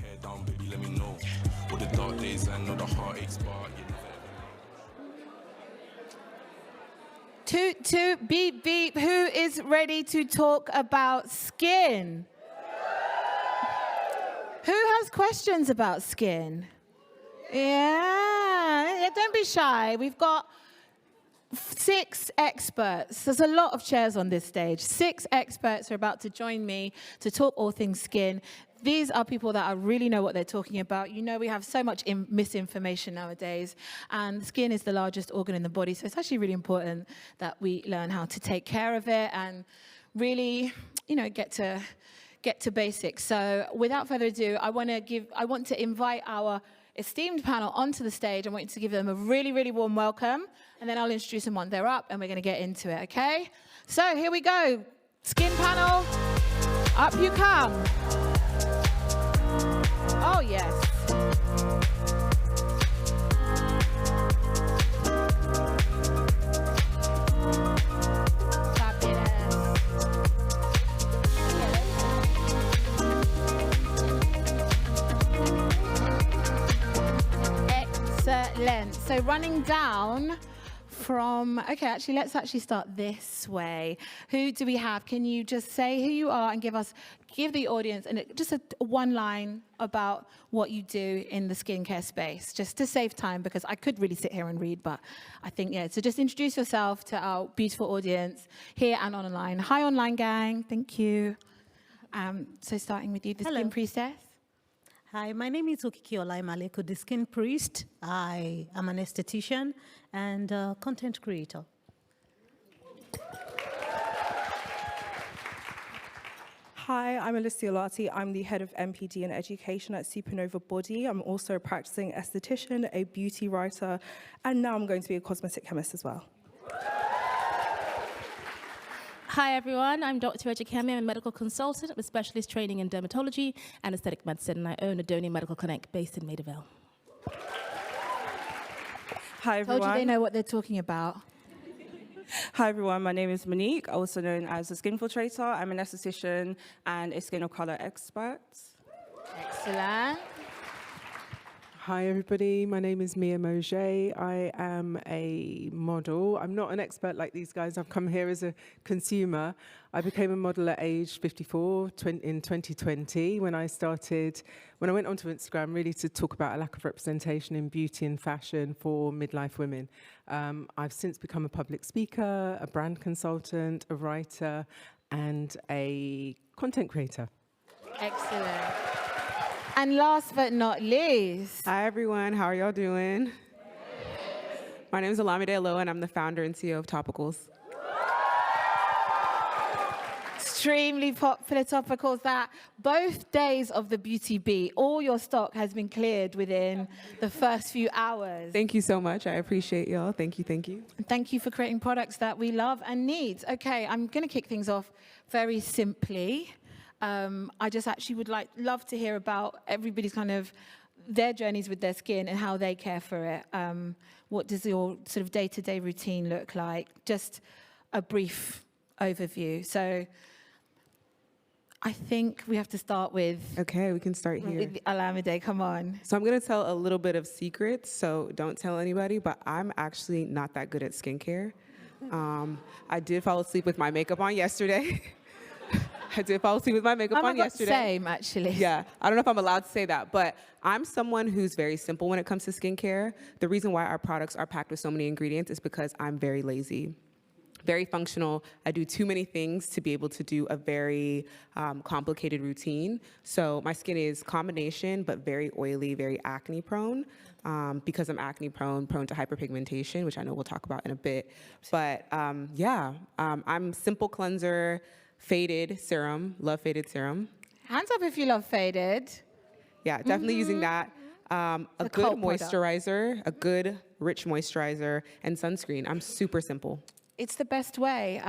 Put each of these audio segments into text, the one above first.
hair down, baby, let me know. All the dark days and all the heartaches, but you never Toot, toot, beep, beep. Who is ready to talk about skin? Who has questions about skin? Yeah, don't be shy. We've got 6 experts. There's a lot of chairs on this stage. 6 experts are about to join me to talk all things skin. These are people that really know what they're talking about. You know, we have so much misinformation nowadays, and skin is the largest organ in the body, so it's actually really important that we learn how to take care of it and really, you know, get to basics. So without further ado, I want to invite our esteemed panel onto the stage. I want you to give them a really, really warm welcome, and then I'll introduce them once they're up, and we're going to get into it, okay? So here we go. Skin panel, up you come. Oh, yes. Excellent. So running down from, okay, actually, let's actually start this way. Who do we have? Can you just say who you are and give the audience just a one line about what you do in the skincare space, just to save time, because I could really sit here and read, but I think, yeah, so just introduce yourself to our beautiful audience here and online. Hi, online gang. Thank you. So starting with you, the Skin Priestess. Hi, my name is Okikiola. I'm Aleko, the Skin Priest. I am an esthetician and a content creator. Hi, I'm Alicia Lartey. I'm the head of MPD and education at Supernova Body. I'm also a practicing esthetician, a beauty writer, and now I'm going to be a cosmetic chemist as well. Hi everyone, I'm Dr. Ejikeme. I'm a medical consultant with specialist training in dermatology and aesthetic medicine, and I own Adoni Medical Connect based in Maidavale. Hi everyone. Told you they know what they're talking about. Hi everyone, my name is Monique, also known as a Skinfiltrator. I'm an esthetician and a skin of color expert. Excellent. Hi everybody, my name is Maugé. I am a model. I'm not an expert like these guys. I've come here as a consumer. I became a model at age 54 in 2020 when I went onto Instagram really to talk about a lack of representation in beauty and fashion for midlife women. I've since become a public speaker, a brand consultant, a writer, and a content creator. Excellent. And last but not least. Hi, everyone. How are y'all doing? My name is Olamide, Olowe, and I'm the founder and CEO of Topicals. Extremely popular topicals that both days of the Beauty Beat, all your stock has been cleared within the first few hours. Thank you so much. I appreciate y'all. Thank you, thank you. Thank you for creating products that we love and need. Okay, I'm going to kick things off very simply. I just actually would love to hear about everybody's kind of their journeys with their skin and how they care for it. What does your sort of day-to-day routine look like? Just a brief overview. So I think we have to start with... Okay, we can start here. With Olamide, come on. So I'm going to tell a little bit of secrets, so don't tell anybody, but I'm actually not that good at skincare. I did fall asleep with my makeup on yesterday. I did fall asleep with my makeup on yesterday. Same, actually. Yeah, I don't know if I'm allowed to say that, but I'm someone who's very simple when it comes to skincare. The reason why our products are packed with so many ingredients is because I'm very lazy, very functional. I do too many things to be able to do a very complicated routine. So my skin is combination, but very oily, very acne prone. Because I'm acne prone to hyperpigmentation, which I know we'll talk about in a bit. But yeah, I'm simple cleanser, faded serum, love faded serum. Hands up if you love faded. Yeah, definitely using that. A good moisturizer, a good rich moisturizer, and sunscreen. I'm super simple. It's the best way.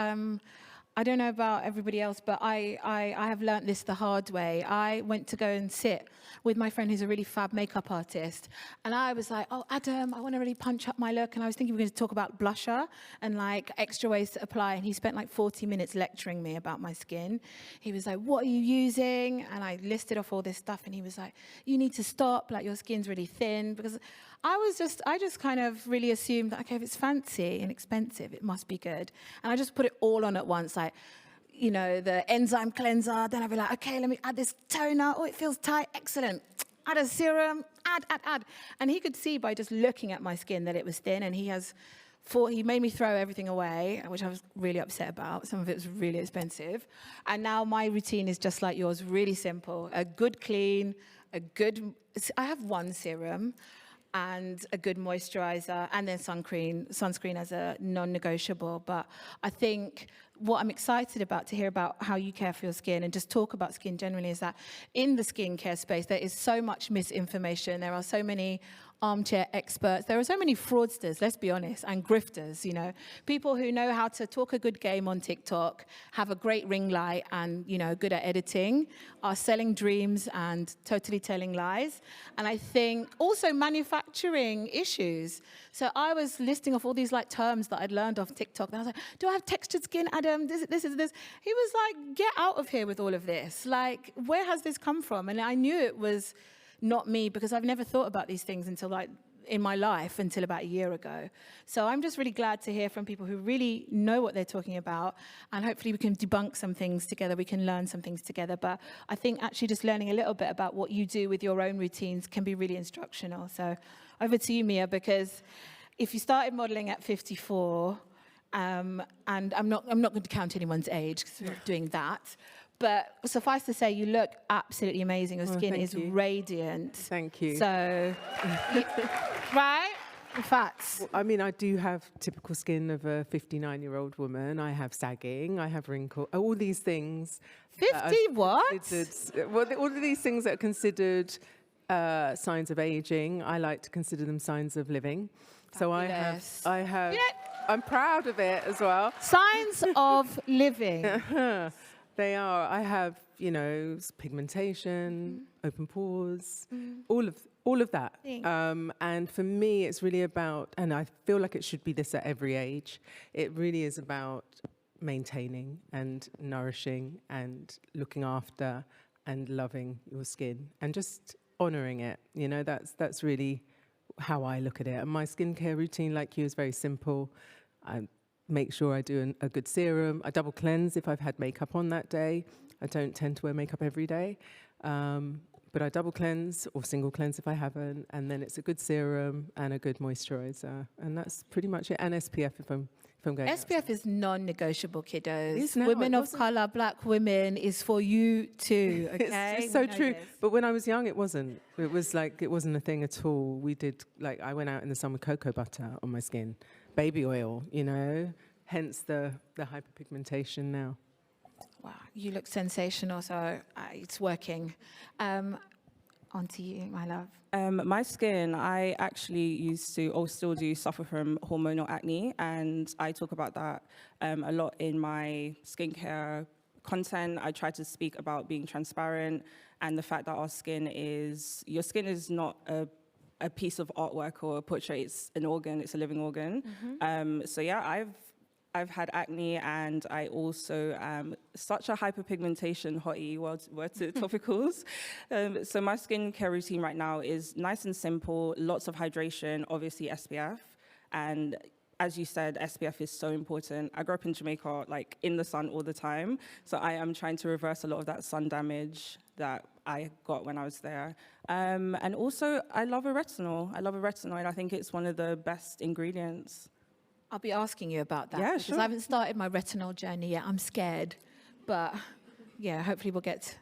I don't know about everybody else, but I have learnt this the hard way. I went to go and sit with my friend who's a really fab makeup artist. And I was like, oh, Adam, I want to really punch up my look. And I was thinking we were going to talk about blusher and like extra ways to apply. And he spent like 40 minutes lecturing me about my skin. He was like, what are you using? And I listed off all this stuff. And he was like, you need to stop. Like, your skin's really thin. Because I just kind of really assumed that, okay, if it's fancy and expensive, it must be good. And I just put it all on at once, like, you know, the enzyme cleanser. Then I'd be like, okay, let me add this toner. Oh, it feels tight. Excellent. Add a serum. Add. And he could see by just looking at my skin that it was thin. And he made me throw everything away, which I was really upset about. Some of it was really expensive. And now my routine is just like yours, really simple. A good clean, I have one serum and a good moisturizer, and then sunscreen as a non-negotiable. But I think what I'm excited about to hear about how you care for your skin and just talk about skin generally is that in the skincare space, there is so much misinformation. There are so many armchair experts. There are so many fraudsters, let's be honest, and grifters, you know, people who know how to talk a good game on TikTok, have a great ring light and, you know, good at editing, are selling dreams and totally telling lies. And I think also manufacturing issues. So I was listing off all these like terms that I'd learned off TikTok. And I was like, do I have textured skin, Adam? This is this. He was like, get out of here with all of this. Like, where has this come from? And I knew it was not me, because I've never thought about these things until like in my life until about a year ago. So I'm just really glad to hear from people who really know what they're talking about, and hopefully we can debunk some things together, we can learn some things together. But I think actually just learning a little bit about what you do with your own routines can be really instructional. So over to you, Mia, because if you started modeling at 54, and I'm not going to count anyone's age because we're not doing that, but suffice to say, you look absolutely amazing. Your skin is radiant. Thank you. So, right? Facts. Well, I mean, I do have typical skin of a 59-year-old woman. I have sagging. I have wrinkles. All these things. 50 what? Well, all of these things that are considered signs of aging, I like to consider them signs of living. Fabulous. So I have. Yeah. I'm proud of it as well. Signs of living. They are. I have, you know, pigmentation, open pores, all of that. And for me, it's really about, and I feel like it should be this at every age. It really is about maintaining and nourishing and looking after and loving your skin and just honoring it. You know, that's really how I look at it. And my skincare routine, like you, is very simple. I make sure I do a good serum. I double cleanse if I've had makeup on that day. I don't tend to wear makeup every day. But I double cleanse or single cleanse if I haven't. And then it's a good serum and a good moisturizer. And that's pretty much it. And SPF if I'm going SPF outside. Is non-negotiable, kiddos. It's now, women of color, black women, is for you too, okay? It's so true. But when I was young, it wasn't. It was like, it wasn't a thing at all. We did, like, I went out in the sun with cocoa butter on my skin. Baby oil, you know, hence the hyperpigmentation now. Wow, you look sensational, so it's working. On to you, my love. My skin, I actually used to, or still do, suffer from hormonal acne, and I talk about that a lot in my skincare content. I try to speak about being transparent and the fact that your skin is not a piece of artwork or a portrait. It's an organ. It's a living organ. So yeah, I've had acne, and I also am such a hyperpigmentation hottie, word to topicals. So my skincare routine right now is nice and simple, lots of hydration, obviously SPF. And as you said, SPF is so important. I grew up in Jamaica, like in the sun all the time. So I am trying to reverse a lot of that sun damage that I got when I was there. And also, I love a retinol. And I think it's one of the best ingredients. I'll be asking you about that. Yeah, because sure. I haven't started my retinol journey yet. I'm scared. But yeah, hopefully we'll get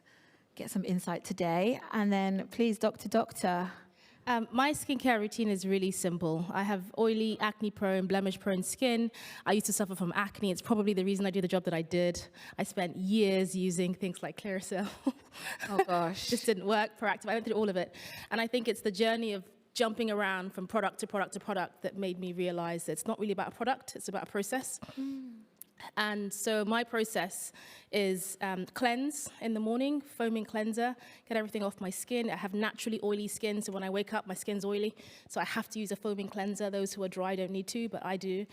some insight today. And then please, Doctor. My skincare routine is really simple. I have oily, acne-prone, blemish-prone skin. I used to suffer from acne. It's probably the reason I do the job that I did. I spent years using things like Clearasil. Oh, gosh. Just didn't work. Proactive. I went through all of it. And I think it's the journey of jumping around from product to product to product that made me realize that it's not really about a product, it's about a process. And so my process is cleanse in the morning, foaming cleanser, get everything off my skin. I have naturally oily skin, so when I wake up, my skin's oily. So I have to use a foaming cleanser. Those who are dry don't need to, but I do.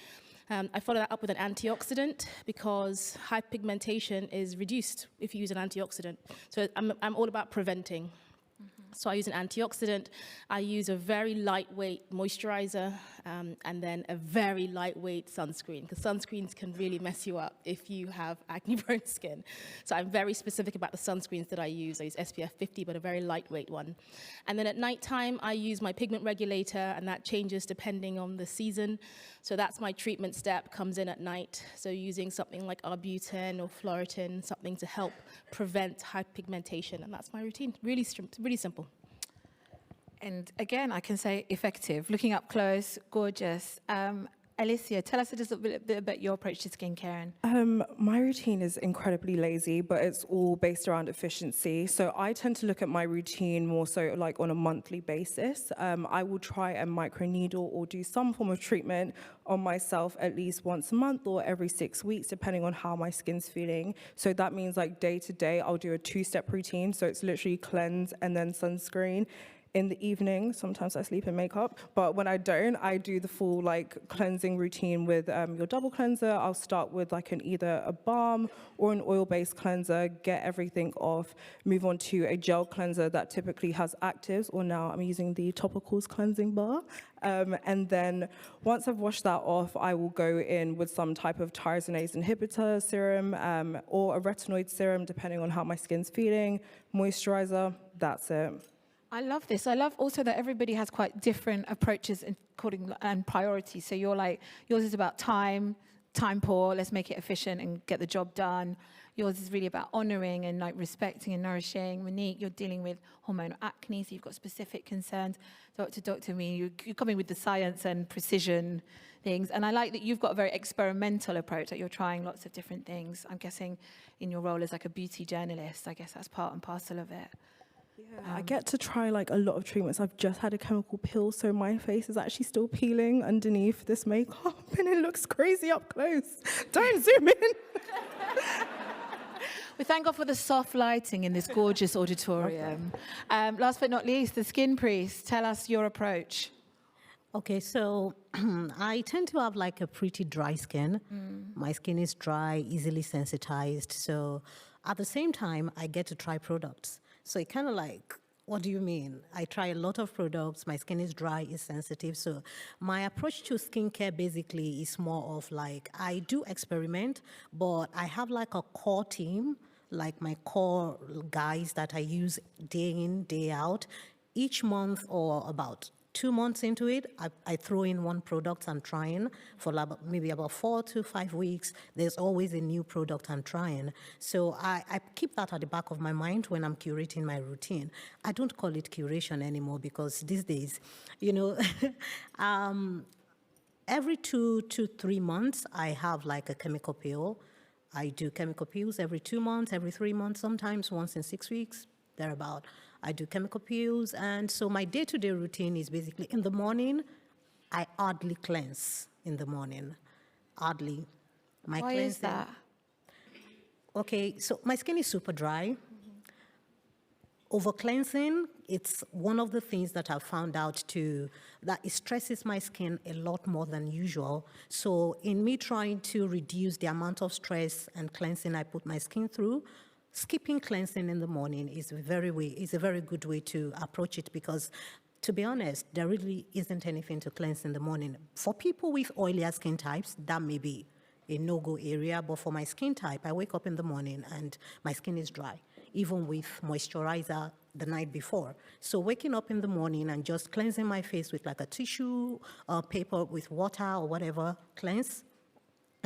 I follow that up with an antioxidant because hyperpigmentation is reduced if you use an antioxidant. So I'm all about preventing. So I use an antioxidant, I use a very lightweight moisturizer, and then a very lightweight sunscreen, because sunscreens can really mess you up if you have acne-prone skin. So I'm very specific about the sunscreens that I use. I use SPF 50, but a very lightweight one. And then at nighttime, I use my pigment regulator, and that changes depending on the season. So that's my treatment step, comes in at night. So using something like arbutin or Floritin, something to help prevent hyperpigmentation, and that's my routine. Really simple. And again, I can say effective. Looking up close, gorgeous. Alicia, tell us just a bit about your approach to skincare. My routine is incredibly lazy, but it's all based around efficiency. So I tend to look at my routine more so like on a monthly basis. I will try a microneedle or do some form of treatment on myself at least once a month or every 6 weeks, depending on how my skin's feeling. So that means like day to day, I'll do a 2-step routine. So it's literally cleanse and then sunscreen. In the evening, sometimes I sleep in makeup, but when I don't, I do the full like cleansing routine with your double cleanser. I'll start with like either a balm or an oil-based cleanser, get everything off, move on to a gel cleanser that typically has actives, or now I'm using the Topicals cleansing bar. And then once I've washed that off, I will go in with some type of tyrosinase inhibitor serum or a retinoid serum, depending on how my skin's feeling, moisturizer, that's it. I love this. I love also that everybody has quite different approaches and priorities. So you're like, yours is about time poor, let's make it efficient and get the job done. Yours is really about honoring and like respecting and nourishing. Monique, you're dealing with hormonal acne, so you've got specific concerns. Dr. Me, you're coming with the science and precision things. And I like that you've got a very experimental approach, that you're trying lots of different things. I'm guessing in your role as like a beauty journalist, I guess that's part and parcel of it. Yeah, I get to try like a lot of treatments. I've just had a chemical peel, so my face is actually still peeling underneath this makeup, and it looks crazy up close. Don't zoom in. We thank God for the soft lighting in this gorgeous auditorium. Last but not least, the skin priest. Tell us your approach. Okay, so I tend to have like a pretty dry skin. My skin is dry, easily sensitized. So at the same time, I get to try products. So it kind of like, what do you mean? I try a lot of products. My skin is dry, is sensitive. So my approach to skincare basically is more of like, I do experiment, but I have like a core team, like my core guys that I use day in, day out. Each month or about 2 months into it, I throw in one product I'm trying for maybe about 4 to 5 weeks. There's always a new product I'm trying. So I keep that at the back of my mind when I'm curating my routine. I don't call it curation anymore because these days, you know, every 2 to 3 months, I have like a chemical peel. I do chemical peels every 2 months, every 3 months, sometimes once in 6 weeks, thereabout. I do chemical peels, and so my day-to-day routine is basically in the morning, I hardly cleanse in the morning, hardly. Why is that? Okay, so my skin is super dry. Over-cleansing, it's one of the things that I've found out that it stresses my skin a lot more than usual. So in me trying to reduce the amount of stress and cleansing I put my skin through, skipping cleansing in the morning is a very good way to approach it because, to be honest, there really isn't anything to cleanse in the morning. For people with oilier skin types, that may be a no-go area, but for my skin type, I wake up in the morning and my skin is dry, even with moisturizer the night before. So waking up in the morning and just cleansing my face with like a tissue paper with water or whatever, cleanse,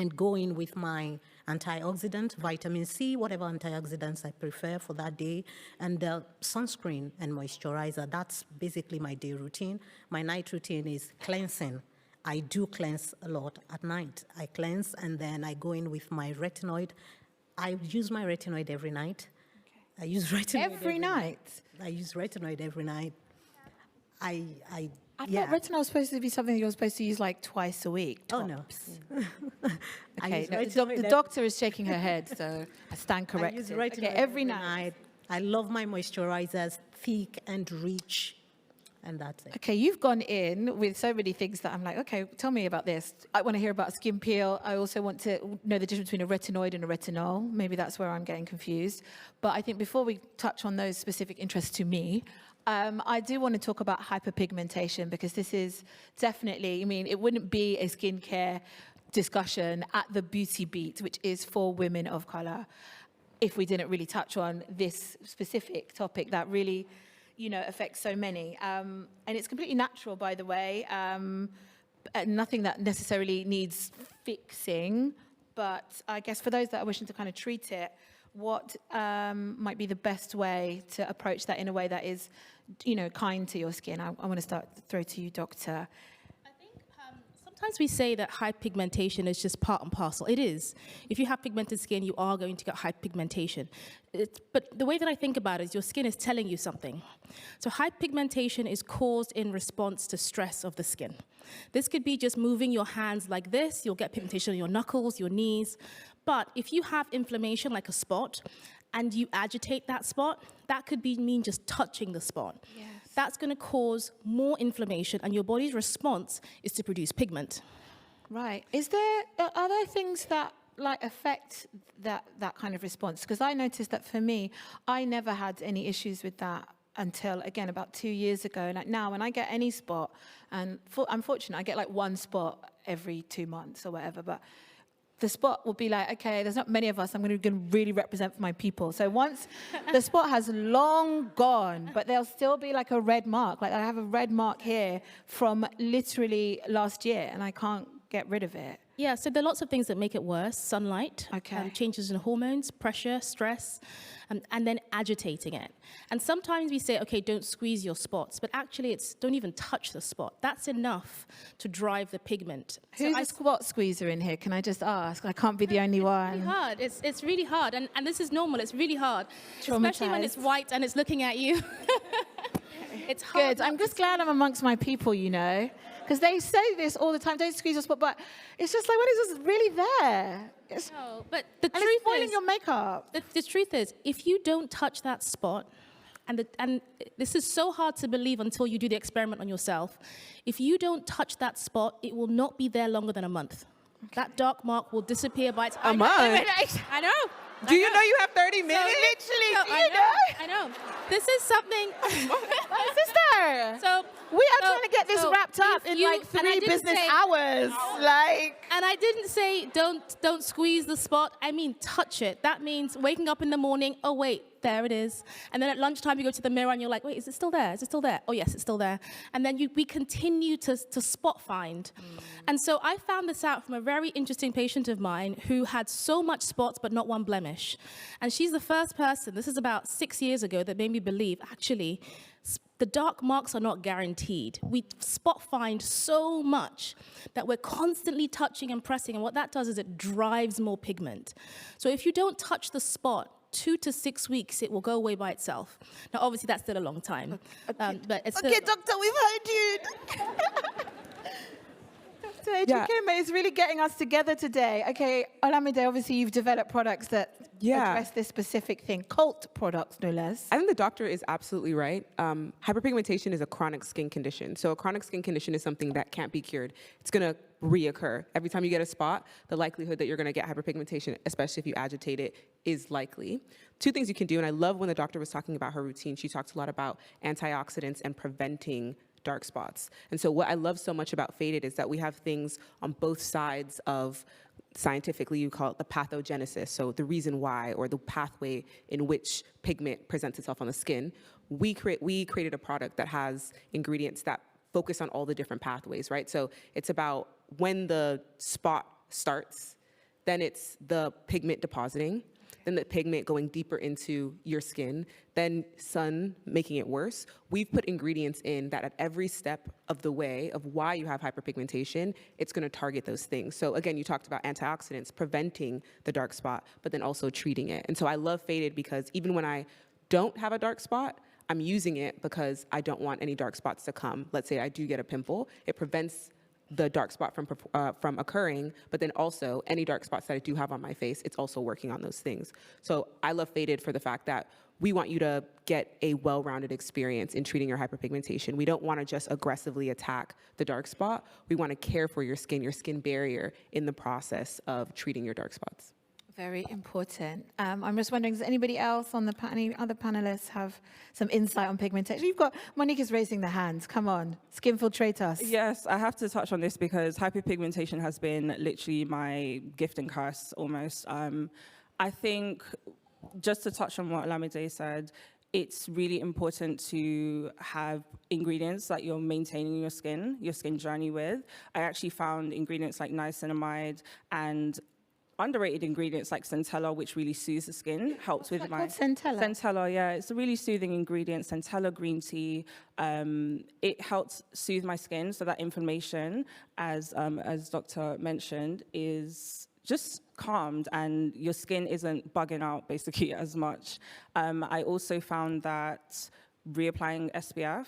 and go in with my antioxidant, vitamin C, whatever antioxidants I prefer for that day, and sunscreen and moisturizer. That's basically my day routine. My night routine is cleansing. I do cleanse a lot at night. I cleanse, and then I go in with my retinoid. I use my retinoid every night. Okay. I use retinoid every night? I use retinoid every night. I thought retinol was supposed to be something you're supposed to use like twice a week. Oh, no. Okay, use no, retinol the doctor is shaking her head, so I stand I corrected. use retinol Okay, every night. I love my moisturizers, thick and rich, and that's it. Okay, you've gone in with so many things that I'm like, okay, tell me about this. I want to hear about skin peel. I also want to know the difference between a retinoid and a retinol. Maybe that's where I'm getting confused. But I think before we touch on those specific interests to me, I do want to talk about hyperpigmentation, because this is definitely, I mean, it wouldn't be a skincare discussion at the Beauty Beat, which is for women of color, if we didn't really touch on this specific topic that really, you know, affects so many. And it's completely natural, by the way, nothing that necessarily needs fixing. But I guess for those that are wishing to kind of treat it, what might be the best way to approach that in a way that is, you know, kind to your skin? I want to throw to you, Doctor. Sometimes we say that hyperpigmentation is just part and parcel. It is. If you have pigmented skin, you are going to get hyperpigmentation. But the way that I think about it is your skin is telling you something. So hyperpigmentation is caused in response to stress of the skin. This could be just moving your hands like this. You'll get pigmentation on your knuckles, your knees. But if you have inflammation like a spot, and you agitate that spot, that could mean just touching the spot. Yes. That's going to cause more inflammation, and your body's response is to produce pigment. Right. Are there things that like affect that kind of response? Because I noticed that for me, I never had any issues with that until, again, about 2 years ago. Like now, when I get any spot, and I'm fortunate, I get like one spot every 2 months or whatever, but the spot will be like, okay, there's not many of us, I'm going to really represent for my people. So once the spot has long gone, but there'll still be like a red mark. Like I have a red mark here from literally last year, and I can't get rid of it. Yeah, so there are lots of things that make it worse. Sunlight, okay. Changes in hormones, pressure, stress, and then agitating it. And sometimes we say, okay, don't squeeze your spots, but actually it's don't even touch the spot. That's enough to drive the pigment. Who's a spot squeezer in here? Can I just ask? I can't be the only one. It's really hard. It's really hard, and this is normal. It's really hard, especially when it's white and it's looking at you. It's hard. Good. I'm just glad I'm amongst my people, you know. Because they say this all the time, don't squeeze your spot, but it's just like, when is this really there? No, but the truth it's spoiling is, your makeup. The truth is, if you don't touch that spot, and this is so hard to believe until you do the experiment on yourself, if you don't touch that spot, it will not be there longer than a month. Okay. That dark mark will disappear by its own. A month? I know. Do you know you have 30 minutes? So literally, do you know? I know. This is something. My sister. So we are trying to get this wrapped up in like 3 business hours. Like. And I didn't say don't squeeze the spot. I mean touch it. That means waking up in the morning. Oh wait, there it is. And then at lunchtime you go to the mirror and you're like, wait, is it still there? Is it still there? Oh yes, it's still there. And then we continue to spot find. And so I found this out from a very interesting patient of mine who had so much spots but not one blemish. And she's the first person, this is about 6 years ago, that made me believe, actually, the dark marks are not guaranteed. We spot find so much that we're constantly touching and pressing, and what that does is it drives more pigment. So if you don't touch the spot, 2 to 6 weeks, it will go away by itself. Now, obviously, that's still a long time. But it's okay, doctor, we've heard you. Dr. Ejikeme is really getting us together today. Okay, Olamide, obviously, you've developed products that address this specific thing, cult products, no less. I think the doctor is absolutely right. Hyperpigmentation is a chronic skin condition. So a chronic skin condition is something that can't be cured. It's going to reoccur. Every time you get a spot, the likelihood that you're going to get hyperpigmentation, especially if you agitate it, is likely. 2 things you can do, and I love when the doctor was talking about her routine, she talked a lot about antioxidants and preventing dark spots. And so what I love so much about Faded is that we have things on both sides of, scientifically you call it the pathogenesis, so the reason why or the pathway in which pigment presents itself on the skin. We created a product that has ingredients that focus on all the different pathways, right? So it's about when the spot starts, then it's the pigment depositing, then the pigment going deeper into your skin, then sun making it worse. We've put ingredients in that at every step of the way of why you have hyperpigmentation, it's going to target those things. So again, you talked about antioxidants, preventing the dark spot, but then also treating it. And so I love Faded because even when I don't have a dark spot, I'm using it because I don't want any dark spots to come. Let's say I do get a pimple. It prevents the dark spot from occurring, but then also any dark spots that I do have on my face, it's also working on those things. So I love Faded for the fact that we want you to get a well-rounded experience in treating your hyperpigmentation. We don't want to just aggressively attack the dark spot. We want to care for your skin barrier in the process of treating your dark spots. Very important. I'm just wondering, does anybody else on the any other panelists have some insight on pigmentation? You've got Monique is raising the hands. Come on, Skinfiltrate us. Yes, I have to touch on this because hyperpigmentation has been literally my gift and curse almost. I think, just to touch on what Olamide said, it's really important to have ingredients that you're maintaining your skin journey with. I actually found ingredients like niacinamide and underrated ingredients like centella, which really soothes the skin, helps with my... Centella? Centella, yeah. It's a really soothing ingredient, centella green tea. It helps soothe my skin, so that inflammation, as Dr. mentioned, is just calmed and your skin isn't bugging out basically as much. I also found that reapplying SPF,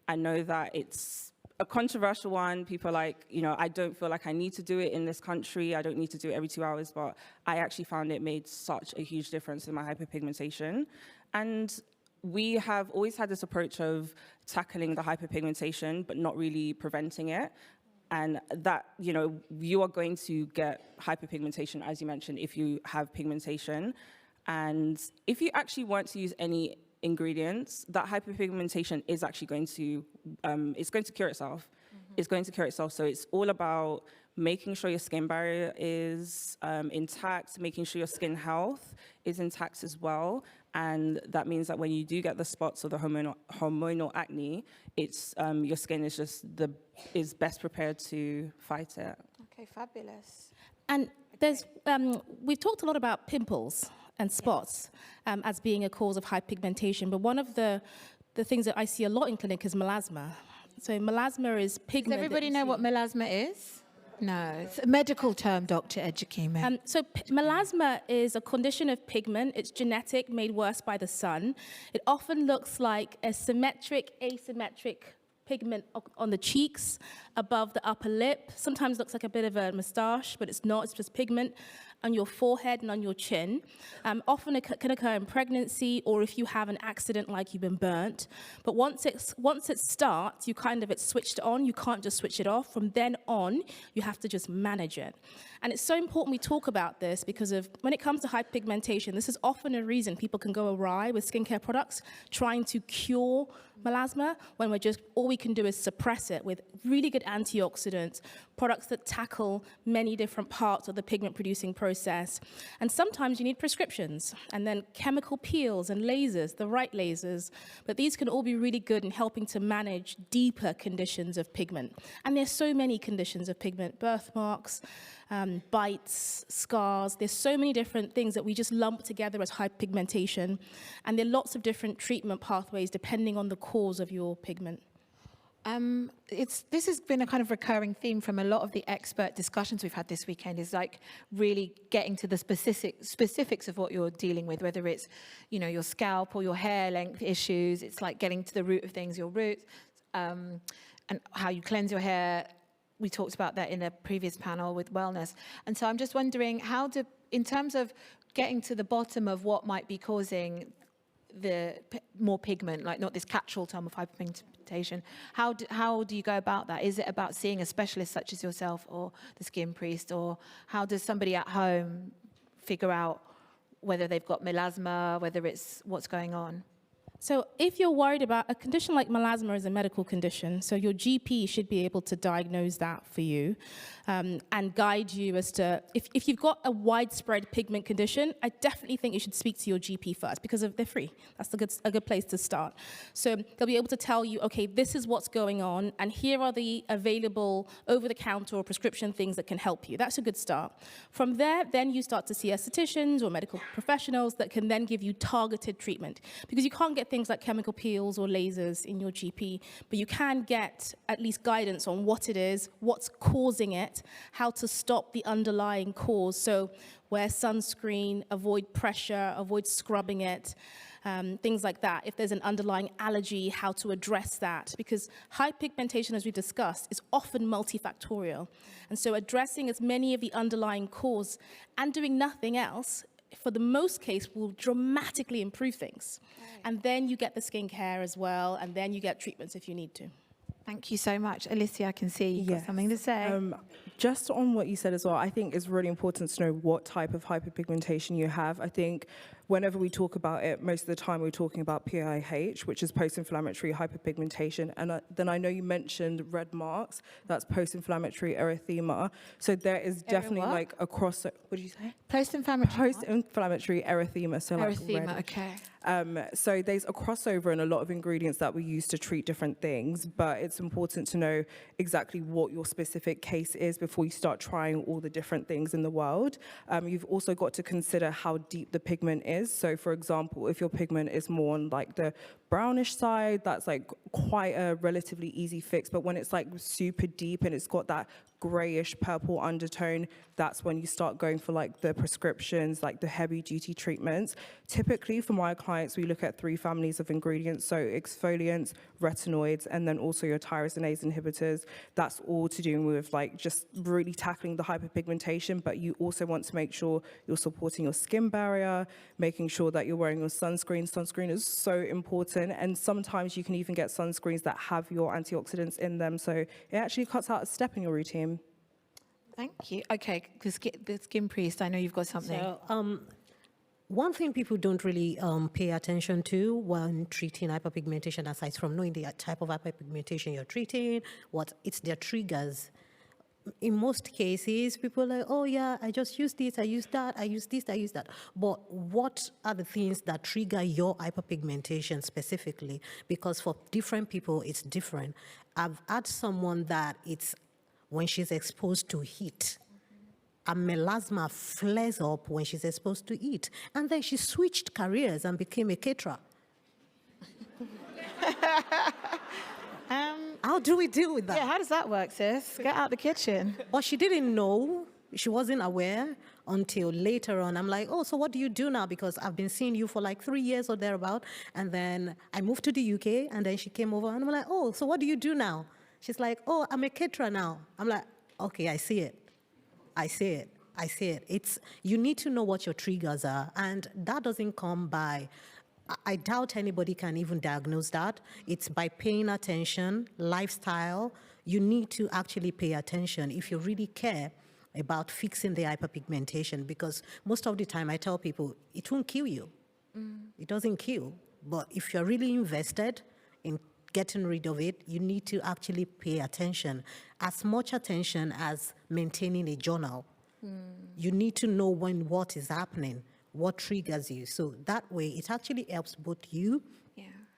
I know that it's a controversial one. People are like, I don't feel like I need to do it in this country. I don't need to do it every 2 hours, but I actually found it made such a huge difference in my hyperpigmentation. And we have always had this approach of tackling the hyperpigmentation, but not really preventing it. And that, you are going to get hyperpigmentation, as you mentioned, if you have pigmentation. And if you actually want to use any ingredients, that hyperpigmentation is actually going to, it's going to cure itself. Mm-hmm. It's going to cure itself. So it's all about making sure your skin barrier is intact, making sure your skin health is intact as well. And that means that when you do get the spots or the hormonal acne, it's your skin is best prepared to fight it. Okay, fabulous. And we've talked a lot about pimples and spots as being a cause of hyperpigmentation, but one of the things that I see a lot in clinic is melasma. So melasma is pigment. Does everybody know what melasma is? No, it's a medical term, Dr. Ejikeme. Melasma is a condition of pigment. It's genetic, made worse by the sun. It often looks like a symmetric, asymmetric pigment on the cheeks, above the upper lip. Sometimes looks like a bit of a moustache, but it's not. It's just pigment on your forehead and on your chin. Often it can occur in pregnancy or if you have an accident like you've been burnt. But once it starts, it's switched on. You can't just switch it off. From then on, you have to just manage it. And it's so important we talk about this because when it comes to hyperpigmentation, this is often a reason people can go awry with skincare products trying to cure melasma when all we can do is suppress it with really good antioxidants, products that tackle many different parts of the pigment producing process. And sometimes you need prescriptions and then chemical peels and lasers, the right lasers. But these can all be really good in helping to manage deeper conditions of pigment. And there's so many conditions of pigment, birthmarks, bites, scars. There's so many different things that we just lump together as hyperpigmentation. And there are lots of different treatment pathways depending on the cause of your pigment. This has been a kind of recurring theme from a lot of the expert discussions we've had this weekend, is like really getting to the specifics of what you're dealing with, whether it's, your scalp or your hair length issues. It's like getting to the root of things, your roots, and how you cleanse your hair. We talked about that in a previous panel with wellness. And so I'm just wondering in terms of getting to the bottom of what might be causing the more pigment, like not this catch-all term of hyperpigmentation, how do you go about that? Is it about seeing a specialist such as yourself or the skin priest, or how does somebody at home figure out whether they've got melasma, whether it's what's going on? So if you're worried about a condition like melasma is a medical condition, so your GP should be able to diagnose that for you and guide you as to, if you've got a widespread pigment condition, I definitely think you should speak to your GP first because they're free. That's a good place to start. So they'll be able to tell you, okay, this is what's going on and here are the available over-the-counter or prescription things that can help you. That's a good start. From there, then you start to see estheticians or medical professionals that can then give you targeted treatment because you can't get things like chemical peels or lasers in your GP, but you can get at least guidance on what it is, what's causing it, how to stop the underlying cause. So wear sunscreen, avoid pressure, avoid scrubbing it. things like that. If there's an underlying allergy, how to address that. Because hyperpigmentation, as we discussed, is often multifactorial. And so addressing as many of the underlying cause and doing nothing else, for the most case, will dramatically improve things. And then you get the skincare as well, and then you get treatments if you need to. Thank you so much. Alicia, I can see you've got something to say. Just on what you said as well, I think it's really important to know what type of hyperpigmentation you have. I think whenever we talk about it, most of the time we're talking about PIH, which is post-inflammatory hyperpigmentation. And then I know you mentioned red marks, that's post-inflammatory erythema. So there is definitely like a cross, what did you say? Post-inflammatory erythema, so like Erythema, red. okay. So there's a crossover in a lot of ingredients that we use to treat different things, but it's important to know exactly what your specific case is before you start trying all the different things in the world. You've also got to consider how deep the pigment is. So for example, if your pigment is more on like the brownish side, that's like quite a relatively easy fix, but when it's like super deep and it's got that grayish purple undertone, that's when you start going for like the prescriptions, like the heavy duty treatments. Typically for my clients, we look at 3 families of ingredients, so exfoliants, retinoids, and then also your tyrosinase inhibitors. That's all to do with like just really tackling the hyperpigmentation, but you also want to make sure you're supporting your skin barrier, making sure that you're wearing your sunscreen. Sunscreen is so important, and sometimes you can even get sunscreens that have your antioxidants in them, so it actually cuts out a step in your routine. Thank you. Okay, the skin priest, I know you've got something. So, one thing people don't really pay attention to when treating hyperpigmentation, aside from knowing the type of hyperpigmentation you're treating, it's their triggers. In most cases, people are like, oh yeah, I just use this, I use that, I use this, I use that. But what are the things that trigger your hyperpigmentation specifically? Because for different people, it's different. I've had someone that it's when she's exposed to heat. A melasma flares up when she's exposed to heat. And then she switched careers and became a caterer. How do we deal with that? Yeah, how does that work, sis? Get out the kitchen. But she didn't know. She wasn't aware until later on. I'm like, oh, so what do you do now? Because I've been seeing you for like 3 years or thereabout. And then I moved to the UK, and then she came over, and I'm like, oh, so what do you do now? She's like, oh, I'm a caterer now. I'm like, okay, I see it. I see it. I see it. You need to know what your triggers are, and that doesn't come by, I doubt anybody can even diagnose that. It's by paying attention, lifestyle. You need to actually pay attention if you really care about fixing the hyperpigmentation, because most of the time I tell people, it won't kill you. It doesn't kill. But if you're really invested in getting rid of it, you need to actually pay attention, as much attention as maintaining a journal. You need to know what is happening, what triggers you. So that way, it actually helps both you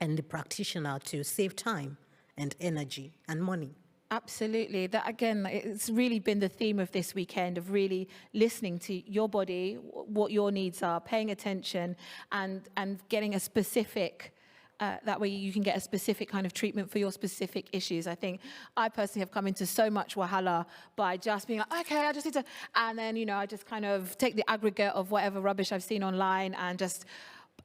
and the practitioner to save time and energy and money. Absolutely. That, again, it's really been the theme of this weekend, of really listening to your body, what your needs are, paying attention, and getting a specific, that way you can get a specific kind of treatment for your specific issues. I think I personally have come into so much wahala by just being like, okay, I just need to, and then, I just kind of take the aggregate of whatever rubbish I've seen online and just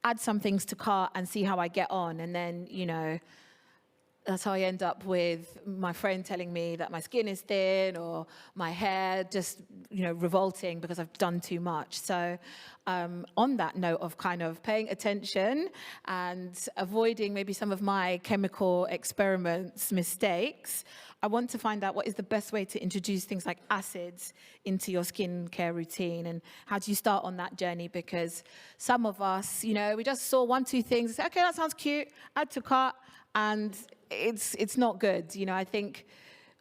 add some things to cart and see how I get on. And then, that's how I end up with my friend telling me that my skin is thin or my hair just, revolting because I've done too much. So on that note of kind of paying attention and avoiding maybe some of my chemical experiments, mistakes, I want to find out what is the best way to introduce things like acids into your skincare routine, and how do you start on that journey? Because some of us, we just saw 1, 2 things and say, okay, that sounds cute, add to cart, and it's not good. I think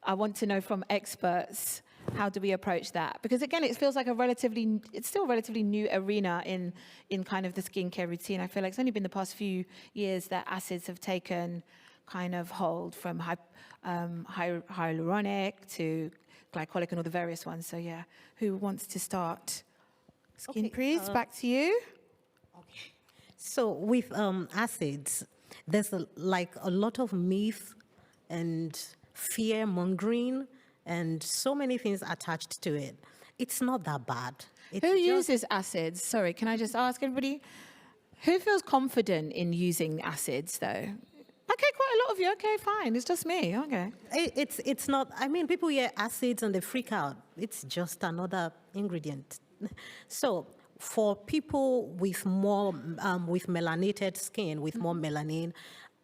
I want to know from experts, how do we approach that? Because again, it feels like it's still a relatively new arena in kind of the skincare routine. I feel like it's only been the past few years that acids have taken kind of hold, from hyaluronic to glycolic and all the various ones. So yeah, who wants to start? Skin priest, back to you. Okay. So with acids, there's a lot of myth and fear mongering and so many things attached to it. It's not that bad. Who uses acids? Sorry, can I just ask everybody? Who feels confident in using acids, though? Okay, quite a lot of you. Okay, fine. It's just me. Okay. It's not, I mean, people hear acids and they freak out. It's just another ingredient. So for people with more, with melanated skin, with more melanin,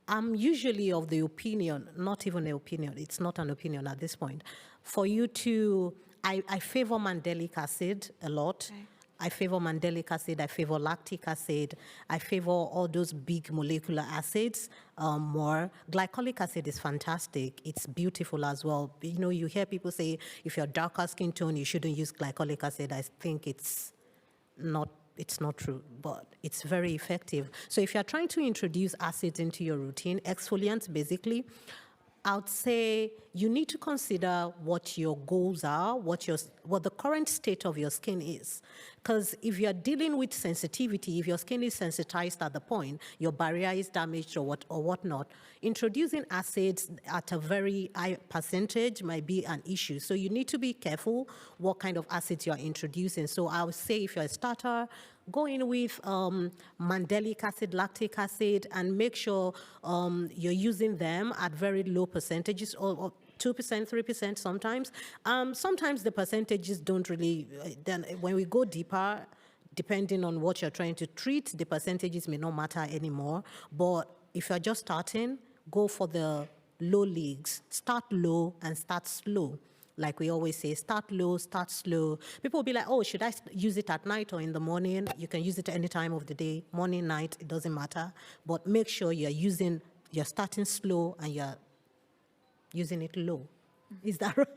I'm usually of the opinion, not even an opinion, it's not an opinion at this point, for you to, I favor mandelic acid a lot. Okay. I favor mandelic acid, I favor lactic acid, I favor all those big molecular acids more. Glycolic acid is fantastic. It's beautiful as well. You know, you hear people say, if you're darker skin tone, you shouldn't use glycolic acid. I think it's not true, but it's very effective. So if you're trying to introduce acids into your routine, exfoliants basically, I would say you need to consider what your goals are, what the current state of your skin is. Because if you're dealing with sensitivity, if your skin is sensitized at the point, your barrier is damaged or whatnot, introducing acids at a very high percentage might be an issue. So you need to be careful what kind of acids you're introducing. So I would say if you're a starter, go in with mandelic acid, lactic acid, and make sure you're using them at very low percentages, or 2%, 3% sometimes. Sometimes the percentages don't really, then when we go deeper, depending on what you're trying to treat, the percentages may not matter anymore. But if you're just starting, go for the low leagues. Start low and start slow. Like we always say, start low, start slow. People will be like, oh, should I use it at night or in the morning? You can use it at any time of the day, morning, night, it doesn't matter. But make sure you're starting slow and you're using it low. Is that right?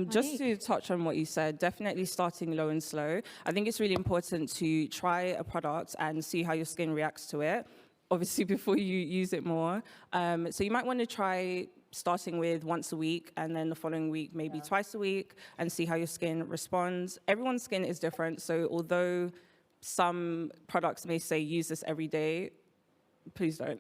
Just to touch on what you said, definitely starting low and slow. I think it's really important to try a product and see how your skin reacts to it, obviously before you use it more. So you might want to try starting with once a week, and then the following week maybe twice a week, and see how your skin responds. Everyone's skin is different, so although some products may say use this every day, please don't.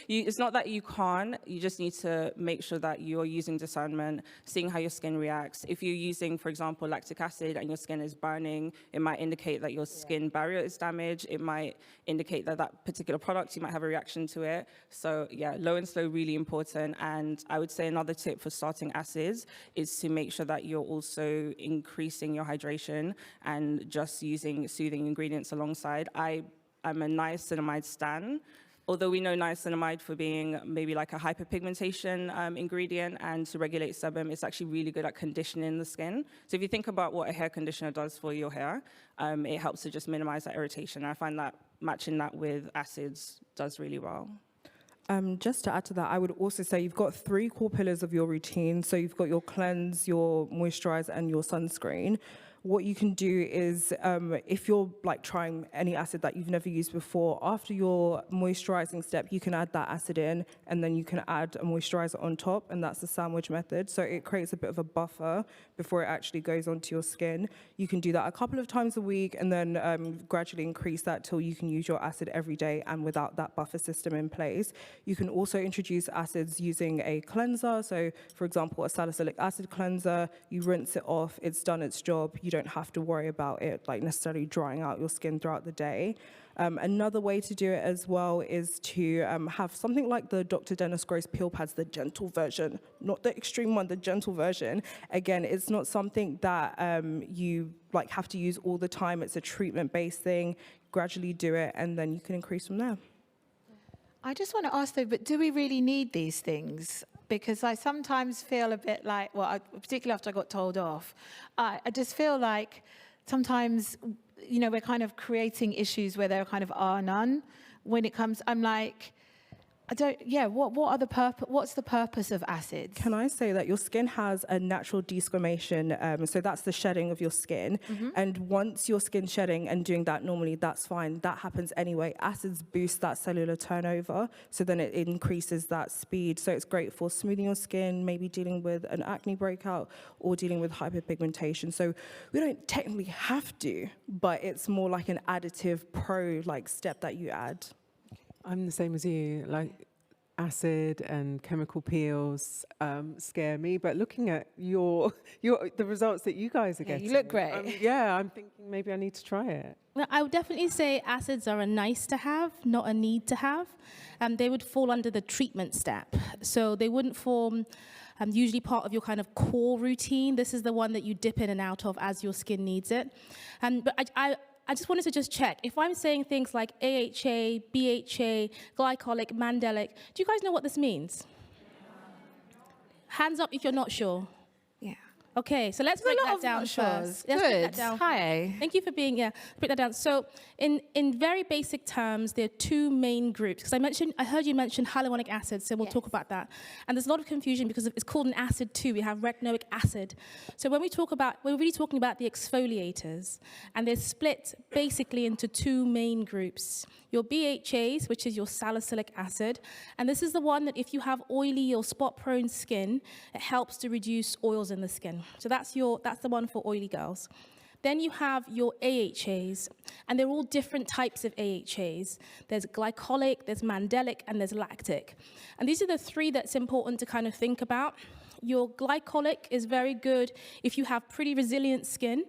It's not that you can't, you just need to make sure that you're using discernment, seeing how your skin reacts. If you're using, for example, lactic acid and your skin is burning, it might indicate that your skin barrier is damaged. It might indicate that that particular product, you might have a reaction to it. So yeah, low and slow, really important. And I would say another tip for starting acids is to make sure that you're also increasing your hydration and just using soothing ingredients alongside. I'm a niacinamide stan. Although we know niacinamide for being maybe like a hyperpigmentation ingredient and to regulate sebum, it's actually really good at conditioning the skin. So if you think about what a hair conditioner does for your hair, it helps to just minimize that irritation. I find that matching that with acids does really well. Just to add to that, I would also say you've got 3 core pillars of your routine. So you've got your cleanse, your moisturize, and your sunscreen. What you can do is, if you're like trying any acid that you've never used before, after your moisturizing step, you can add that acid in, and then you can add a moisturizer on top, and that's the sandwich method. So it creates a bit of a buffer before it actually goes onto your skin. You can do that a couple of times a week, and then gradually increase that till you can use your acid every day and without that buffer system in place. You can also introduce acids using a cleanser. So for example, a salicylic acid cleanser, you rinse it off, it's done its job. You don't have to worry about it like necessarily drying out your skin throughout the day. Another way to do it as well is to have something like the Dr. Dennis Gross peel pads, the gentle version, not the extreme one, the gentle version. Again, it's not something that you like have to use all the time. It's a treatment-based thing. Gradually do it, and then you can increase from there. I just want to ask though, but do we really need these things? Because I sometimes feel a bit like, well, particularly after I got told off, I just feel like sometimes, you know, we're kind of creating issues where there kind of are none. When it comes, I'm like, what's the purpose of acids? Can I say that your skin has a natural desquamation, so that's the shedding of your skin. And once your skin's shedding and doing that normally, that's fine. That happens anyway. Acids boost that cellular turnover, so then it increases that speed. So it's great for smoothing your skin, maybe dealing with an acne breakout or dealing with hyperpigmentation. So we don't technically have to, but it's more like an additive pro step that you add. I'm the same as you. Like, acid and chemical peels scare me, but looking at the results that you guys are getting, you look great. I'm thinking maybe I need to try it. Well, I would definitely say acids are a nice to have, not a need to have. They would fall under the treatment step. So they wouldn't form usually part of your kind of core routine. This is the one that you dip in and out of as your skin needs it. But I just wanted to just check. If I'm saying things like AHA, BHA, glycolic, mandelic, do you guys know what this means? Hands up if you're not sure. Yeah. Okay, so let's break that down first. Let's break that Good. down. Hi. Thank you for being here. Break that down. So in very basic terms, there are two main groups. Because I heard you mention hyaluronic acid, so we'll talk about that. And there's a lot of confusion because it's called an acid too. We have retinoic acid. So when we're really talking about the exfoliators, and they're split basically into two main groups. Your BHAs, which is your salicylic acid, and this is the one that if you have oily or spot-prone skin, it helps to reduce oils in the skin. So that's the one for oily girls. Then you have your AHAs, and they're all different types of AHAs. There's glycolic, there's mandelic, and there's lactic. And these are the three that's important to kind of think about. Your glycolic is very good if you have pretty resilient skin,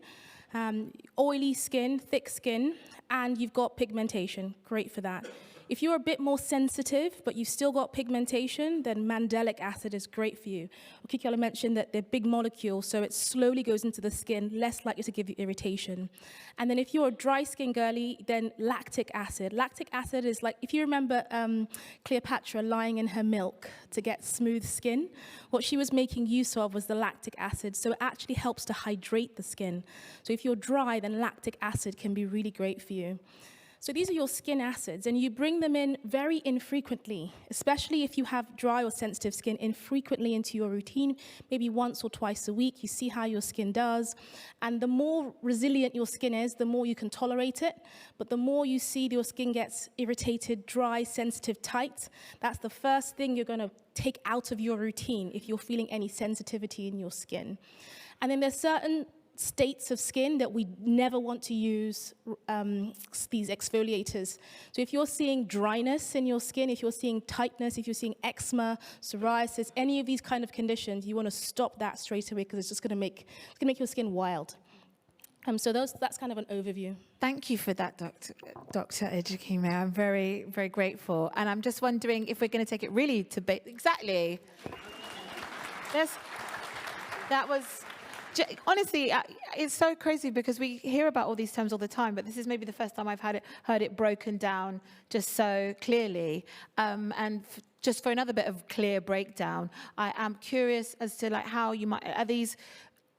oily skin, thick skin, and you've got pigmentation. Great for that. If you're a bit more sensitive, but you've still got pigmentation, then mandelic acid is great for you. Okikiola mentioned that they're big molecules, so it slowly goes into the skin, less likely to give you irritation. And then if you're a dry skin girly, then lactic acid. Lactic acid is like, if you remember Cleopatra lying in her milk to get smooth skin, what she was making use of was the lactic acid, so it actually helps to hydrate the skin. So if you're dry, then lactic acid can be really great for you. So these are your skin acids, and you bring them in very infrequently, especially if you have dry or sensitive skin, infrequently into your routine, maybe once or twice a week. You see how your skin does. And the more resilient your skin is, the more you can tolerate it. But the more you see your skin gets irritated, dry, sensitive, tight, that's the first thing you're going to take out of your routine if you're feeling any sensitivity in your skin. And then there's certain states of skin that we never want to use these exfoliators. So if you're seeing dryness in your skin, if you're seeing tightness, if you're seeing eczema, psoriasis, any of these kind of conditions, you want to stop that straight away because it's just going to make your skin wild. So that's kind of an overview. Thank you for that, Dr. Ejikeme. I'm very, very grateful. And I'm just wondering if we're going to take it really to exactly. That was. Honestly, it's so crazy because we hear about all these terms all the time, but this is maybe the first time I've heard it broken down just so clearly. Just for another bit of clear breakdown, I am curious as to how are these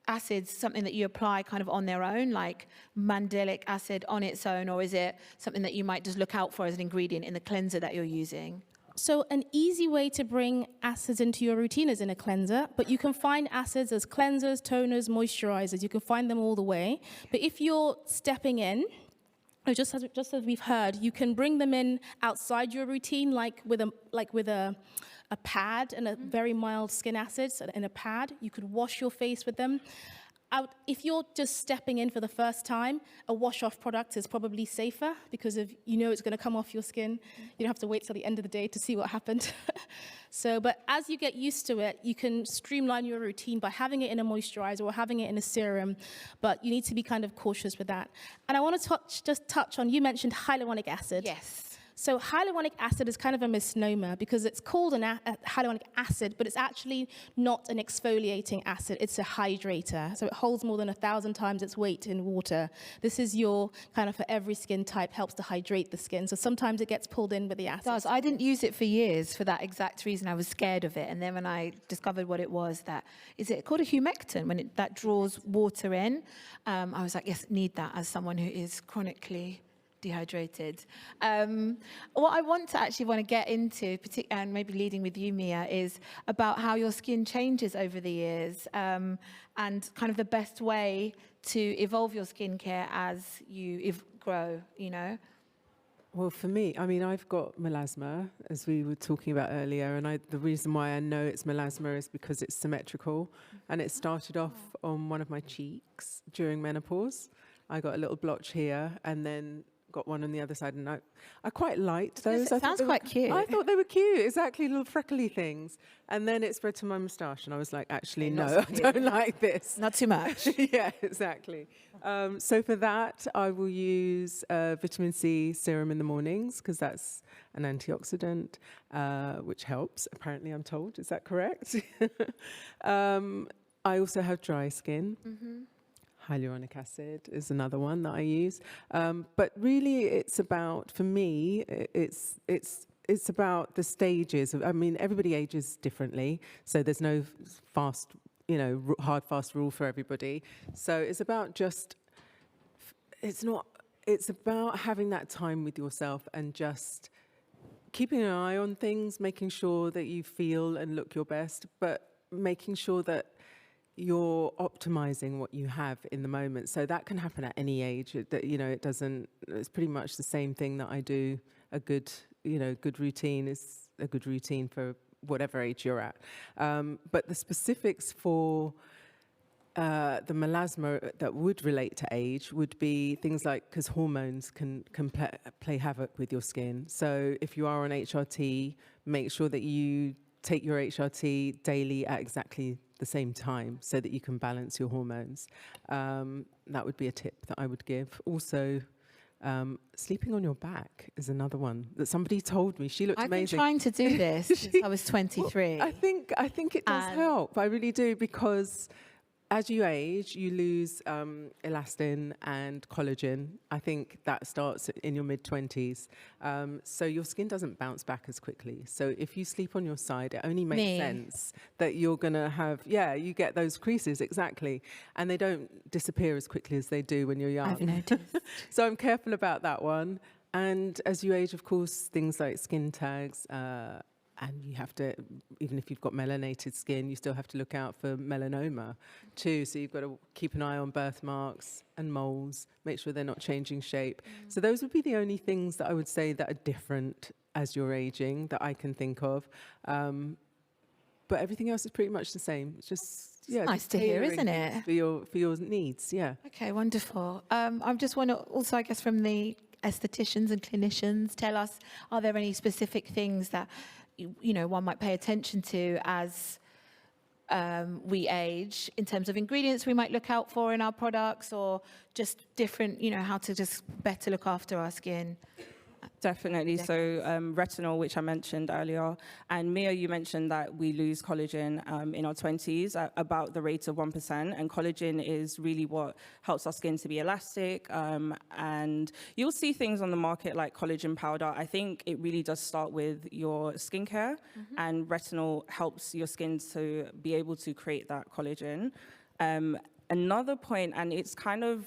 acids something that you apply kind of on their own, like mandelic acid on its own, or is it something that you might just look out for as an ingredient in the cleanser that you're using? So an easy way to bring acids into your routine is in a cleanser, but you can find acids as cleansers, toners, moisturizers. You can find them all the way. But if you're stepping in, just as we've heard, you can bring them in outside your routine, like with a pad and a very mild skin acid. So in a pad, you could wash your face with them. If you're just stepping in for the first time, a wash-off product is probably safer because it's going to come off your skin. You don't have to wait till the end of the day to see what happened. But as you get used to it, you can streamline your routine by having it in a moisturizer or having it in a serum, but you need to be kind of cautious with that. And I want to touch on, you mentioned hyaluronic acid. Yes. So hyaluronic acid is kind of a misnomer because it's called a hyaluronic acid, but it's actually not an exfoliating acid. It's a hydrator. So it holds more than 1,000 times its weight in water. This is your kind of for every skin type, helps to hydrate the skin. So sometimes it gets pulled in with the acid. I didn't use it for years for that exact reason. I was scared of it. And then when I discovered what it was, is it called a humectant, that draws water in? I was like, yes, need that as someone who is chronically dehydrated. What I want to get into, and maybe leading with you, Mia, is about how your skin changes over the years and kind of the best way to evolve your skincare as you grow, Well, for me, I've got melasma, as we were talking about earlier, and the reason why I know it's melasma is because it's symmetrical, and it started off on one of my cheeks during menopause. I got a little blotch here, and then got one on the other side, and I quite liked those. It sounds quite cute. I thought they were cute, exactly, little freckly things. And then it spread to my moustache, and I was like, actually, no, I don't like this. Not too much. Yeah, exactly. So for that, I will use vitamin C serum in the mornings, because that's an antioxidant, which helps, apparently, I'm told. Is that correct? I also have dry skin. Hyaluronic acid is another one that I use. But really, it's about, for me, it's about the stages. I mean, everybody ages differently, so there's no fast, hard, fast rule for everybody. So it's about it's about having that time with yourself and just keeping an eye on things, making sure that you feel and look your best, but making sure that you're optimizing what you have in the moment. So that can happen at any age. It's pretty much the same thing that I do. A good routine is a good routine for whatever age you're at. But the specifics for the melasma that would relate to age would be things like, because hormones can play havoc with your skin. So if you are on HRT, make sure that you take your HRT daily at exactly the same time so that you can balance your hormones. That would be a tip that I would give. Also, sleeping on your back is another one that somebody told me. She looked amazing. I've been trying to do this since I was 23. Well, I think it does help. I really do, because as you age, you lose elastin and collagen. I think that starts in your mid-20s. So your skin doesn't bounce back as quickly. So if you sleep on your side, it only makes sense that you're going to have, you get those creases, exactly. And they don't disappear as quickly as they do when you're young. I've noticed. So I'm careful about that one. And as you age, of course, things like skin tags, and you have to, even if you've got melanated skin, you still have to look out for melanoma too. So you've got to keep an eye on birthmarks and moles, make sure they're not changing shape. So those would be the only things that I would say that are different as you're aging that I can think of. But everything else is pretty much the same. It's just, nice to hear, isn't it? For your needs, yeah. Okay, wonderful. I just want to also, I guess, from the estheticians and clinicians, tell us, are there any specific things that one might pay attention to as we age, in terms of ingredients we might look out for in our products, or just different, how to just better look after our skin? Definitely. So retinol, which I mentioned earlier, and Mia, you mentioned that we lose collagen in our 20s at about the rate of 1%, and collagen is really what helps our skin to be elastic. And you'll see things on the market like collagen powder. I think it really does start with your skincare, and retinol helps your skin to be able to create that collagen. Another point, and it's kind of,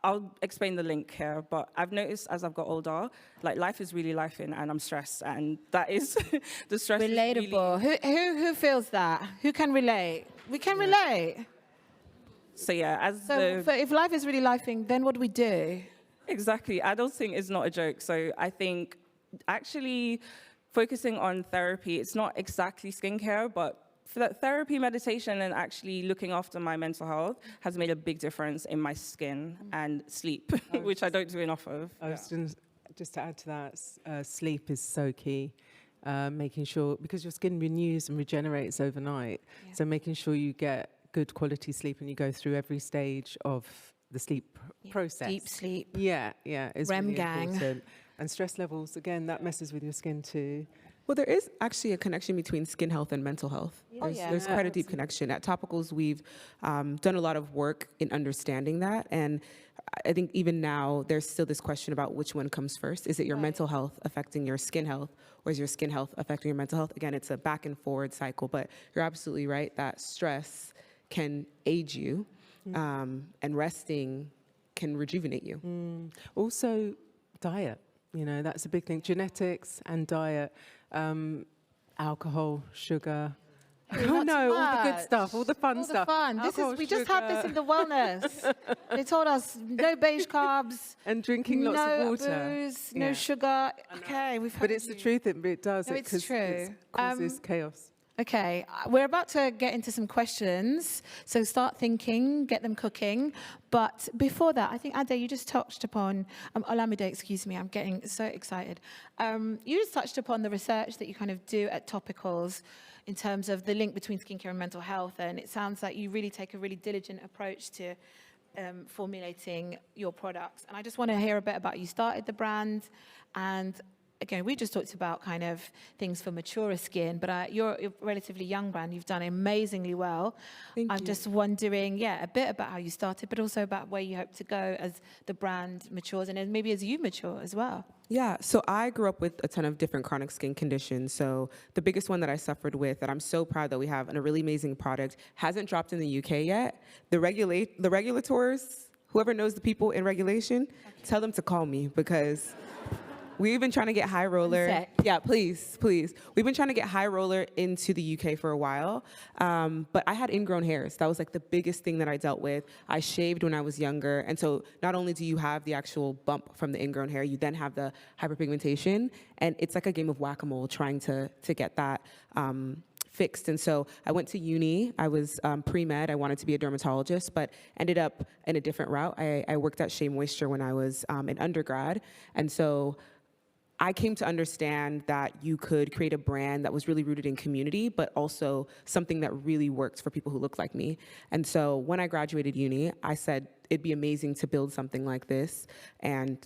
I'll explain the link here, but I've noticed as I've got older, like life is really lifing, and I'm stressed, and that is the stress. Relatable. Is really... Who feels that? Who can relate? We can relate. So yeah, if life is really lifing, then what do we do? Exactly. Adulting is not a joke. So I think actually focusing on therapy, it's not exactly skincare, but for that therapy, meditation, and actually looking after my mental health has made a big difference in my skin and sleep, which I don't do enough of. Just to add to that, sleep is so key. Making sure, because your skin renews and regenerates overnight, so making sure you get good quality sleep and you go through every stage of the sleep process. Deep sleep. Yeah, is REM really gang. important. And stress levels, again, that messes with your skin too. Well, there is actually a connection between skin health and mental health. There's quite a deep connection. At Topicals, we've done a lot of work in understanding that. And I think even now, there's still this question about which one comes first. Is it your mental health affecting your skin health, or is your skin health affecting your mental health? Again, it's a back and forward cycle, but you're absolutely right that stress can age you, and resting can rejuvenate you. Also, diet. That's a big thing. Genetics and diet. Alcohol, sugar. All the good stuff, all the fun stuff. We just had this in the wellness. They told us no beige carbs. And drinking lots of water. No booze, no sugar. Okay, But it's the truth, it does. No, it's true. It causes chaos. Okay, we're about to get into some questions, so start thinking, get them cooking. But before that, I think, Ade, you just touched upon, Olamide, excuse me, I'm getting so excited. You just touched upon the research that you kind of do at Topicals in terms of the link between skincare and mental health, and it sounds like you really take a really diligent approach to formulating your products. And I just want to hear a bit about, you started the brand, and again, we just talked about kind of things for maturer skin, but you're a relatively young brand. You've done amazingly well. I'm just wondering, a bit about how you started, but also about where you hope to go as the brand matures and then maybe as you mature as well. Yeah, so I grew up with a ton of different chronic skin conditions. So the biggest one that I suffered with, that I'm so proud that we have a really amazing product, hasn't dropped in the UK yet. The regulators, whoever knows the people in regulation, tell them to call me, because we've been trying to get High Roller. Yeah, please. We've been trying to get High Roller into the UK for a while, but I had ingrown hairs. That was like the biggest thing that I dealt with. I shaved when I was younger, and so not only do you have the actual bump from the ingrown hair, you then have the hyperpigmentation, and it's like a game of whack-a-mole trying to get that fixed. And so I went to uni. I was pre-med. I wanted to be a dermatologist, but ended up in a different route. I worked at Shea Moisture when I was in undergrad, and so I came to understand that you could create a brand that was really rooted in community, but also something that really works for people who look like me. And so when I graduated uni, I said it'd be amazing to build something like this. And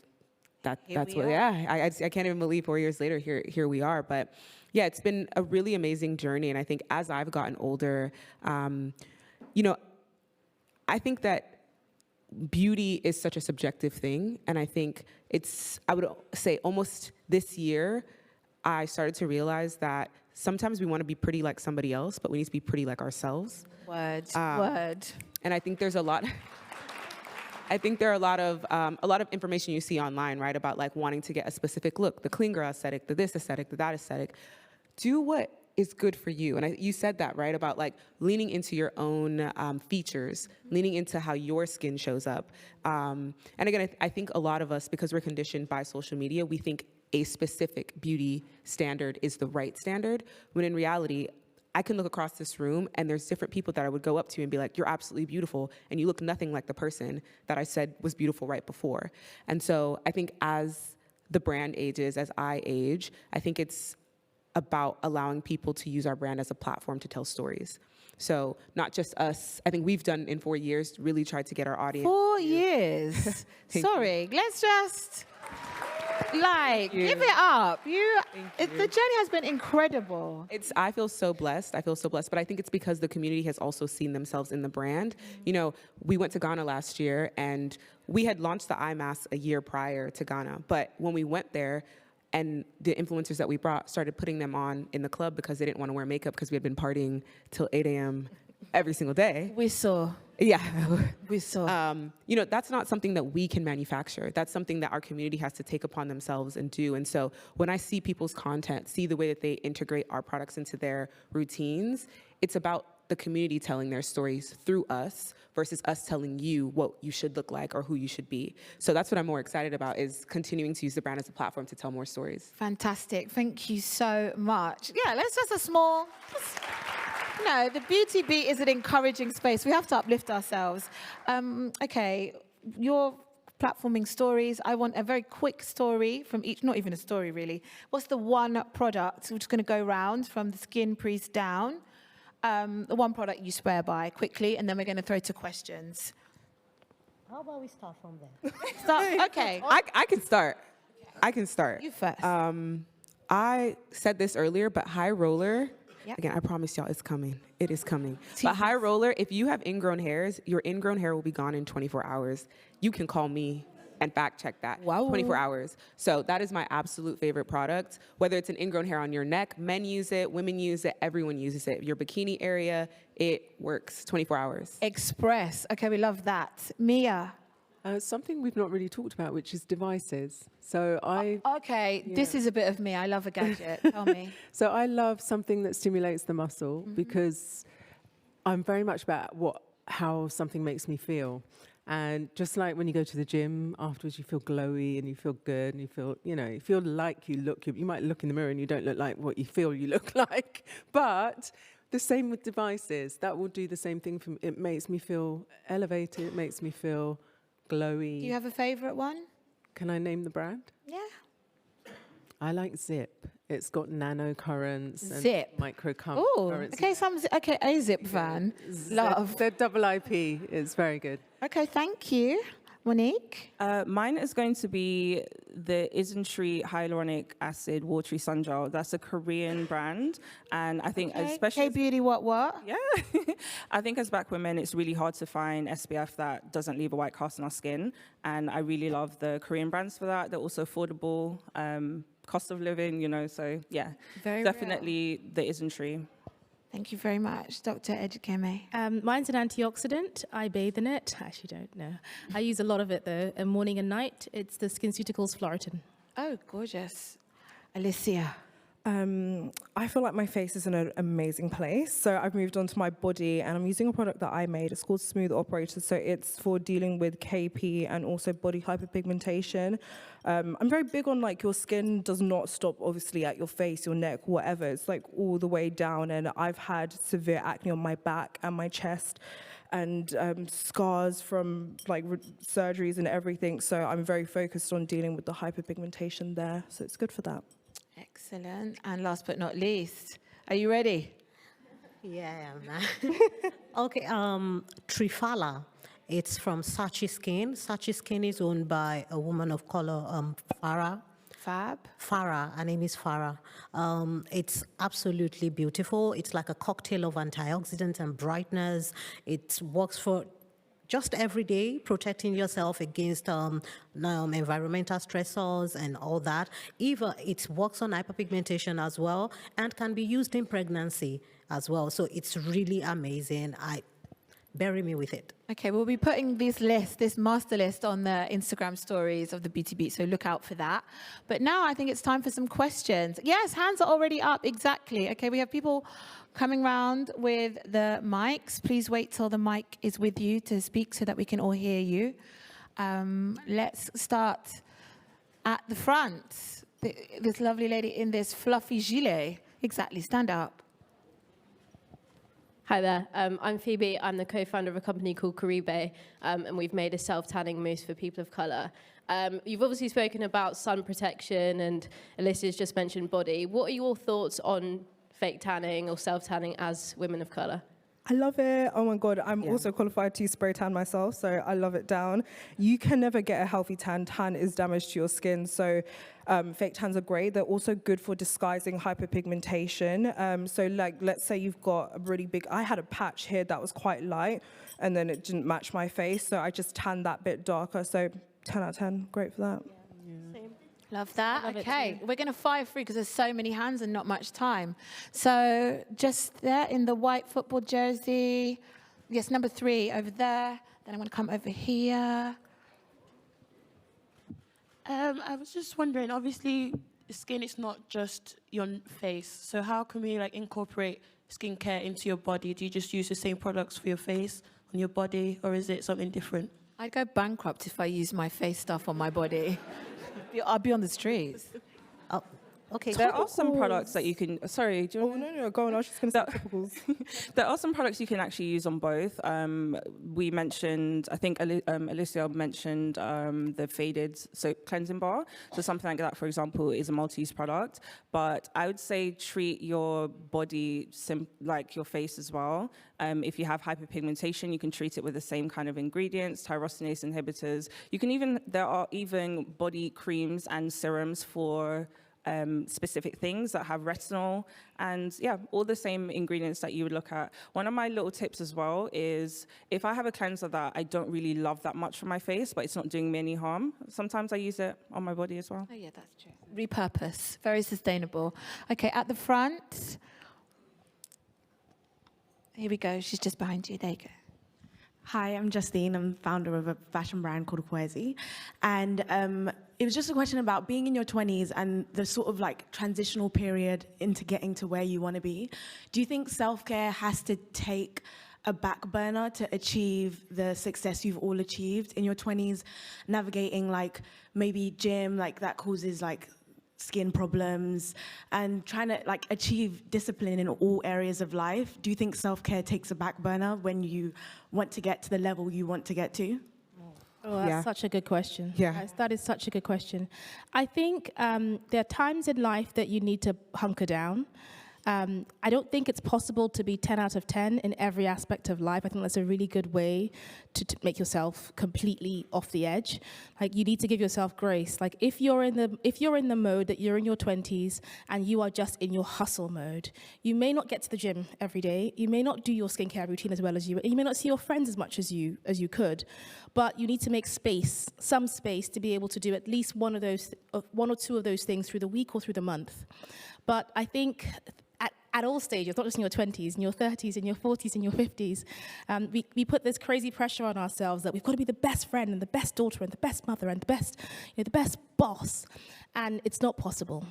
that's what, I can't even believe 4 years later, here we are. But yeah, it's been a really amazing journey. And I think as I've gotten older, you know, I think that beauty is such a subjective thing, and I think I would say almost this year, I started to realize that sometimes we want to be pretty like somebody else, but we need to be pretty like ourselves. Word. And I think there's a lot. I think there are a lot of information you see online, right, about like wanting to get a specific look, the clean girl aesthetic, the this aesthetic, the that aesthetic. Do what is good for you. And you said that, right, about like leaning into your own features, leaning into how your skin shows up. And again, I think a lot of us, because we're conditioned by social media, we think a specific beauty standard is the right standard, when in reality, I can look across this room and there's different people that I would go up to and be like, you're absolutely beautiful, and you look nothing like the person that I said was beautiful right before. And so I think as the brand ages, as I age, I think it's about allowing people to use our brand as a platform to tell stories. So not just us. I think we've done in 4 years, really tried to get our audience. 4 years. Sorry, let's just give it up. The journey has been incredible. I feel so blessed. But I think it's because the community has also seen themselves in the brand. You know, we went to Ghana last year, and we had launched the eye mask a year prior to Ghana. But when we went there, and the influencers that we brought started putting them on in the club because they didn't want to wear makeup because we had been partying till 8 a.m. every single day. We saw. Yeah. We saw. You know, that's not something that we can manufacture. That's something that our community has to take upon themselves and do. And so when I see people's content, see the way that they integrate our products into their routines, it's about the community telling their stories through us versus us telling you what you should look like or who you should be. So that's what I'm more excited about, is continuing to use the brand as a platform to tell more stories. Fantastic. Thank you so much. Yeah, let's just the Beauty Beat is an encouraging space. We have to uplift ourselves. Okay, you're platforming stories. I want a very quick story from each, not even a story really. What's the one product? We're just going to go round from the Skin Priest down. The one product you swear by quickly, and then we're going to throw to questions. How about we start from there? Okay. I can start. I can start. You first. I said this earlier, but High Roller, again, I promise y'all it's coming. It is coming. But High Roller, if you have ingrown hairs, your ingrown hair will be gone in 24 hours. You can call me and fact check that. Wow. 24 hours. So that is my absolute favorite product. Whether it's an ingrown hair on your neck, men use it, women use it, everyone uses it. Your bikini area, it works 24 hours. Express. Okay, we love that. Mia. Something we've not really talked about, which is devices. So This is a bit of me. I love a gadget. Tell me. So I love something that stimulates the muscle, because I'm very much about how something makes me feel. And just like when you go to the gym, afterwards you feel glowy and you feel good and you feel, you feel like you look. You might look in the mirror and you don't look like what you feel you look like. But the same with devices. That will do the same thing for me. It makes me feel elevated. It makes me feel glowy. Do you have a favourite one? Can I name the brand? Yeah. I like Zip. It's got nano currents and Zip. micro Oh, currents. okay, a Zip fan. Love. The double IP is very good. Okay, thank you. Monique? Mine is going to be the Isntree Hyaluronic Acid Watery Sun Gel. That's a Korean brand. And I think especially... K-Beauty what? Yeah. I think as Black women, it's really hard to find SPF that doesn't leave a white cast on our skin. And I really love the Korean brands for that. They're also affordable, cost of living, so yeah. Very definitely the Isntree. Thank you very much. Dr. Ejikeme. Mine's an antioxidant. I bathe in it. I actually don't know. I use a lot of it, though, morning and night. It's the SkinCeuticals Floritin. Oh, gorgeous. Alicia. I feel like my face is in an amazing place. So I've moved on to my body and I'm using a product that I made. It's called Smooth Operator. So it's for dealing with KP and also body hyperpigmentation. I'm very big on your skin does not stop obviously at your face, your neck, whatever. It's all the way down. And I've had severe acne on my back and my chest and scars from surgeries and everything. So I'm very focused on dealing with the hyperpigmentation there. So it's good for that. Excellent. And last but not least, are you ready? Yeah, I am. Okay, Trifala. It's from Sachi Skin. Sachi Skin is owned by a woman of color, Farah. Farah, her name is Farah. It's absolutely beautiful. It's like a cocktail of antioxidants and brightness. It works for just every day, protecting yourself against environmental stressors and all that. Even it works on hyperpigmentation as well and can be used in pregnancy as well. So it's really amazing. Bury me with it. Okay, we'll be putting this master list on the Instagram stories of the Beauty Beat, so look out for that. But now I think it's time for some questions. Yes, hands are already up, exactly. Okay, we have people coming round with the mics. Please wait till the mic is with you to speak so that we can all hear you. Let's start at the front. This lovely lady in this fluffy gilet. Exactly, stand up. Hi there, I'm Phoebe. I'm the co-founder of a company called Caribe, and we've made a self-tanning mousse for people of colour. You've obviously spoken about sun protection, and Alicia's just mentioned body. What are your thoughts on fake tanning or self-tanning as women of colour? I love it. Oh my God. I'm also qualified to spray tan myself, so I love it down. You can never get a healthy tan. Tan is damage to your skin. So fake tans are great. They're also good for disguising hyperpigmentation. So let's say you've got a really big, I had a patch here that was quite light and then it didn't match my face. So I just tanned that bit darker. So 10 out of 10, great for that. Love that. Love it Okay, too. we're going to fire through because there's so many hands and not much time. So just there in the white football jersey. Yes, number 3 over there. Then I'm going to come over here. I was just wondering, obviously, skin is not just your face. So how can we incorporate skincare into your body? Do you just use the same products for your face, on your body, or is it something different? I'd go bankrupt if I used my face stuff on my body. I'll be on the streets. Oh, okay. There are some products that you can... Sorry, do you want No, go on. I was just going to say topicals. There are some products you can actually use on both. We mentioned, I think Alicia mentioned the faded soap cleansing bar. So something like that, for example, is a multi-use product. But I would say treat your body like your face as well. If you have hyperpigmentation, you can treat it with the same kind of ingredients, tyrosinase inhibitors. There are even body creams and serums for specific things that have retinol and all the same ingredients that you would look at. One of my little tips as well is if I have a cleanser that I don't really love that much for my face, but it's not doing me any harm, sometimes I use it on my body as well. Oh yeah, that's true. Repurpose, very sustainable. Okay, at the front. Here we go, she's just behind you, there you go. Hi, I'm Justine. I'm founder of a fashion brand called Kwezi. And it was just a question about being in your 20s and the sort of transitional period into getting to where you want to be. Do you think self-care has to take a back burner to achieve the success you've all achieved in your 20s, navigating like maybe gym, like that causes like skin problems, and trying to like achieve discipline in all areas of life? Do you think self-care takes a back burner when you want to get to the level you want to get to? Oh, that's such a good question. Yeah. That is such a good question. I think there are times in life that you need to hunker down. I don't think it's possible to be 10 out of 10 in every aspect of life. I think that's a really good way to make yourself completely off the edge. Like, you need to give yourself grace. Like, if you're in the mode that you're in your 20s and you are just in your hustle mode, you may not get to the gym every day. You may not do your skincare routine as well as you may not see your friends as much as you could. But you need to make space, some space, to be able to do at least one or two of those things through the week or through the month. But I think at all stages, not just in your 20s, in your 30s, in your 40s, in your 50s, we put this crazy pressure on ourselves that we've got to be the best friend and the best daughter and the best mother and the best boss, and it's not possible.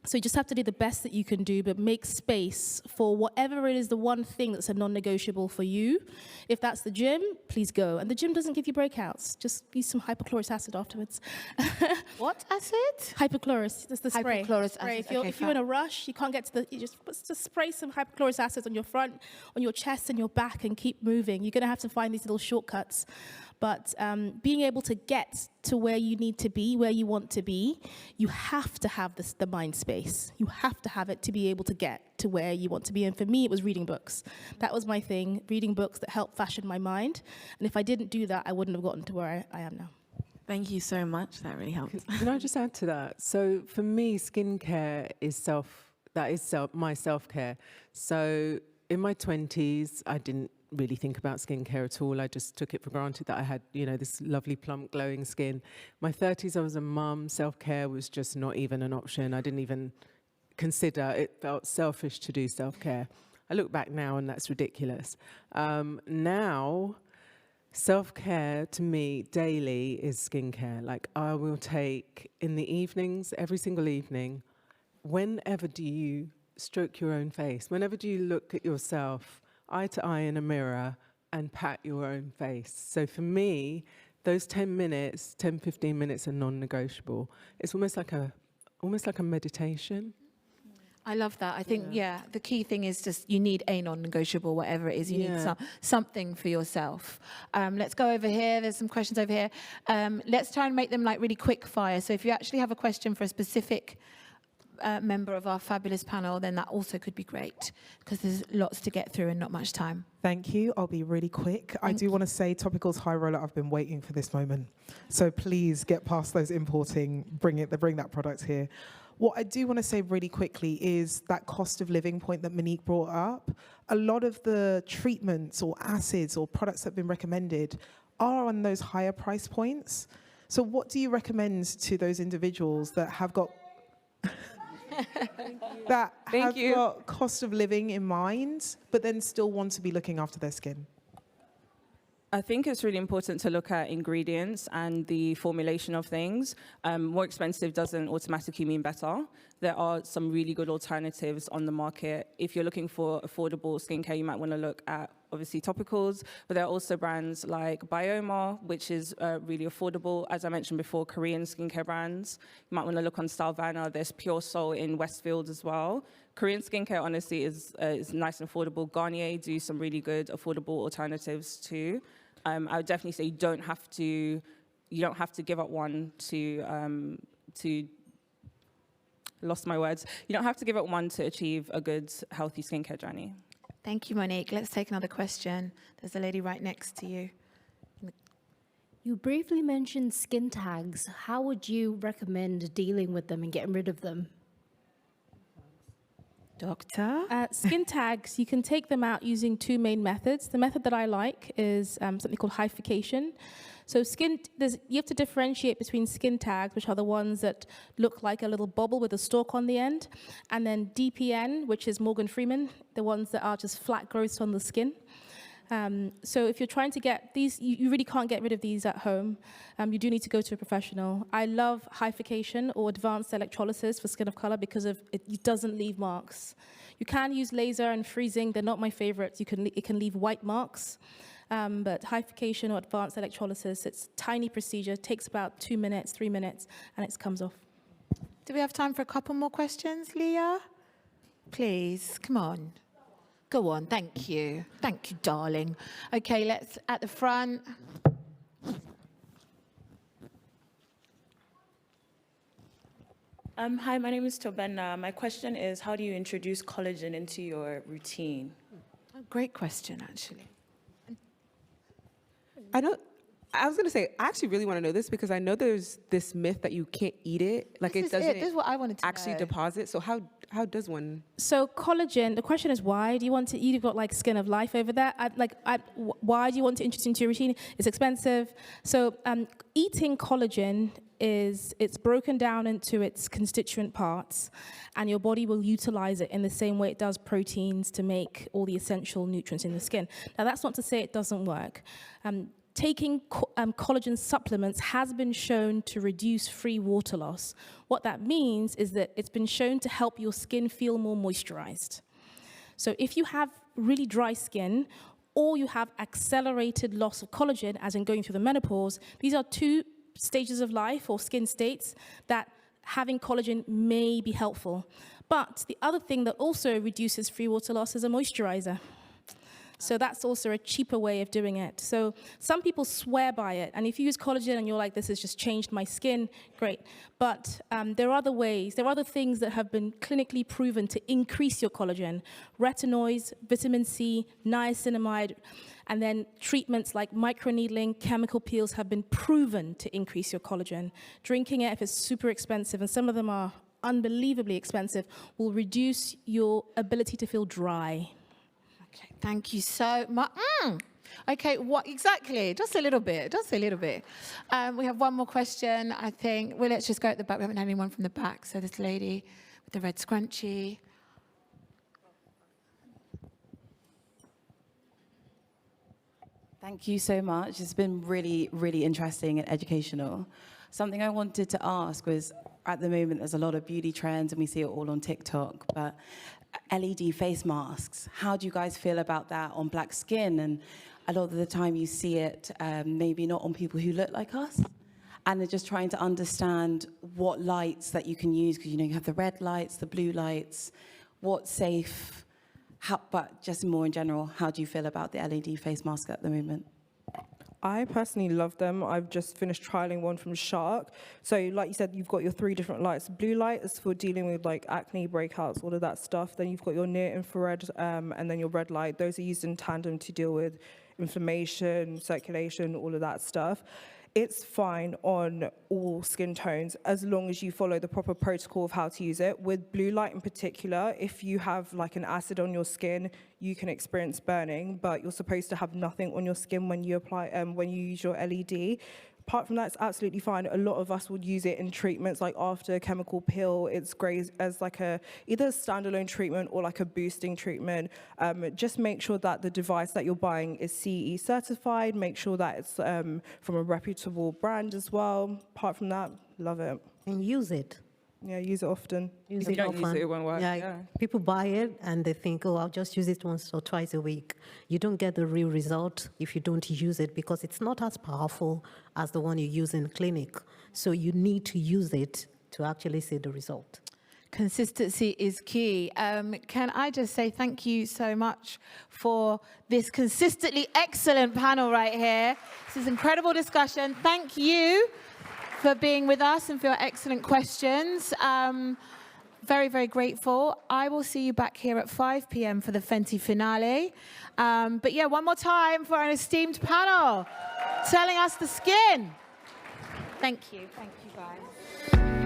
So you just have to do the best that you can do, but make space for whatever it is, the one thing that's a non-negotiable for you. If that's the gym, please go. And the gym doesn't give you breakouts. Just use some hypochlorous acid afterwards. What acid? Hypochlorous. That's the spray. Hypochlorous spray. acid. If you're in a rush, you can't get to you just spray some hypochlorous acid on your front, on your chest and your back, and keep moving. You're going to have to find these little shortcuts. But being able to get to where you need to be, where you want to be, you have to have the mind space. You have to have it to be able to get to where you want to be. And for me, it was reading books. That was my thing, reading books that helped fashion my mind. And if I didn't do that, I wouldn't have gotten to where I am now. Thank you so much. That really helped. Can I just add to that? So for me, skincare is my self-care. So in my 20s, I didn't really think about skincare at all. I just took it for granted that I had, this lovely plump, glowing skin. My 30s, I was a mum. Self-care was just not even an option. I didn't even consider. It felt selfish to do self-care. I look back now and that's ridiculous. Now, self-care to me daily is skincare. Like, I will take in the evenings, every single evening, whenever do you stroke your own face? Whenever do you look at yourself eye to eye in a mirror and pat your own face? So for me, those 10, 15 minutes are non-negotiable. It's almost like a meditation. I love that. I think, the key thing is just you need a non-negotiable, whatever it is. You need something for yourself. Let's go over here. There's some questions over here. Let's try and make them like really quick fire. So if you actually have a question for a specific member of our fabulous panel, then that also could be great, because there's lots to get through and not much time. Thank you. I'll be really quick. I do want to say, Topicals High Roller, I've been waiting for this moment. So please get past those importing, bring that product here. What I do want to say really quickly is that cost of living point that Monique brought up. A lot of the treatments or acids or products that have been recommended are on those higher price points. So what do you recommend to those individuals that have got got cost of living in mind, but then still want to be looking after their skin? I think it's really important to look at ingredients and the formulation of things. More expensive doesn't automatically mean better. There are some really good alternatives on the market. If you're looking for affordable skincare, you might want to look at, obviously, Topicals, but there are also brands like Bioma, which is really affordable. As I mentioned before, Korean skincare brands. You might want to look on Stalvana. There's Pure Soul in Westfield as well. Korean skincare, honestly, is nice and affordable. Garnier do some really good affordable alternatives too. I would definitely say you don't have to give up one to lost my words. You don't have to give up one to achieve a good, healthy skincare journey. Thank you, Monique. Let's take another question. There's a lady right next to you. You briefly mentioned skin tags. How would you recommend dealing with them and getting rid of them? Doctor? Skin tags, you can take them out using two main methods. The method that I like is something called hyphification. So you have to differentiate between skin tags, which are the ones that look like a little bobble with a stalk on the end, and then DPN, which is Morgan Freeman, the ones that are just flat growths on the skin. So if you're trying to get these, you really can't get rid of these at home. You do need to go to a professional. I love hyphication or advanced electrolysis for skin of color because it doesn't leave marks. You can use laser and freezing. They're not my favorites. It can leave white marks. But hyphication or advanced electrolysis, it's a tiny procedure. It takes about 2 minutes, 3 minutes, and it comes off. Do we have time for a couple more questions, Leah? Please, come on. Go on, thank you. Thank you, darling. Okay, let's, at the front. Hi, my name is Tobenna. My question is, how do you introduce collagen into your routine? Great question, actually. I was going to say, I actually really want to know this because I know there's this myth that you can't eat it. Like This it is doesn't This is what I wanted to actually know. deposit. So how does one? So collagen, the question is why do you want to eat? You've got like Skin of Life over there. Why do you want to introduce into your routine? It's expensive. So eating collagen it's broken down into its constituent parts, and your body will utilize it in the same way it does proteins to make all the essential nutrients in the skin. Now, that's not to say it doesn't work. Taking collagen supplements has been shown to reduce free water loss. What that means is that it's been shown to help your skin feel more moisturized. So if you have really dry skin, or you have accelerated loss of collagen, as in going through the menopause, these are two stages of life or skin states that having collagen may be helpful. But the other thing that also reduces free water loss is a moisturizer. So that's also a cheaper way of doing it. So some people swear by it. And if you use collagen and you're like, this has just changed my skin, great. But there are other ways. There are other things that have been clinically proven to increase your collagen. Retinoids, vitamin C, niacinamide, and then treatments like microneedling, chemical peels have been proven to increase your collagen. Drinking it, if it's super expensive, and some of them are unbelievably expensive, will reduce your ability to feel dry. Okay, thank you so much. Okay, what exactly? Just a little bit, we have one more question, I think. Well, let's just go at the back. We haven't had anyone from the back. So this lady with the red scrunchie. Thank you so much. It's been really, really interesting and educational. Something I wanted to ask was, at the moment, there's a lot of beauty trends, and we see it all on TikTok, but LED face masks, how do you guys feel about that on black skin? And a lot of the time you see it maybe not on people who look like us, and they're just trying to understand what lights that you can use, because you have the red lights, the blue lights, what's safe, but just more in general, how do you feel about the LED face mask at the moment? I personally love them. I've just finished trialing one from Shark. So like you said, you've got your 3 different lights. Blue light is for dealing with like acne, breakouts, all of that stuff. Then you've got your near infrared and then your red light. Those are used in tandem to deal with inflammation, circulation, all of that stuff. It's fine on all skin tones as long as you follow the proper protocol of how to use it. With blue light in particular, if you have like an acid on your skin, you can experience burning, but you're supposed to have nothing on your skin when you apply, when you use your LED. Apart from that, it's absolutely fine. A lot of us would use it in treatments like after a chemical peel. It's great as like either a standalone treatment or like a boosting treatment. Just make sure that the device that you're buying is CE certified. Make sure that it's from a reputable brand as well. Apart from that, love it. And use it. Yeah, use it often. Use If you don't use it, it won't work. Yeah, people buy it and they think, oh, I'll just use it once or twice a week. You don't get the real result if you don't use it, because it's not as powerful as the one you use in clinic. So you need to use it to actually see the result. Consistency is key. Can I just say thank you so much for this consistently excellent panel right here. This is incredible discussion. Thank you for being with us and for your excellent questions. Very, very grateful. I will see you back here at 5 p.m. for the Fenty finale. But yeah, one more time for an esteemed panel telling us the skin. Thank you. Thank you, guys.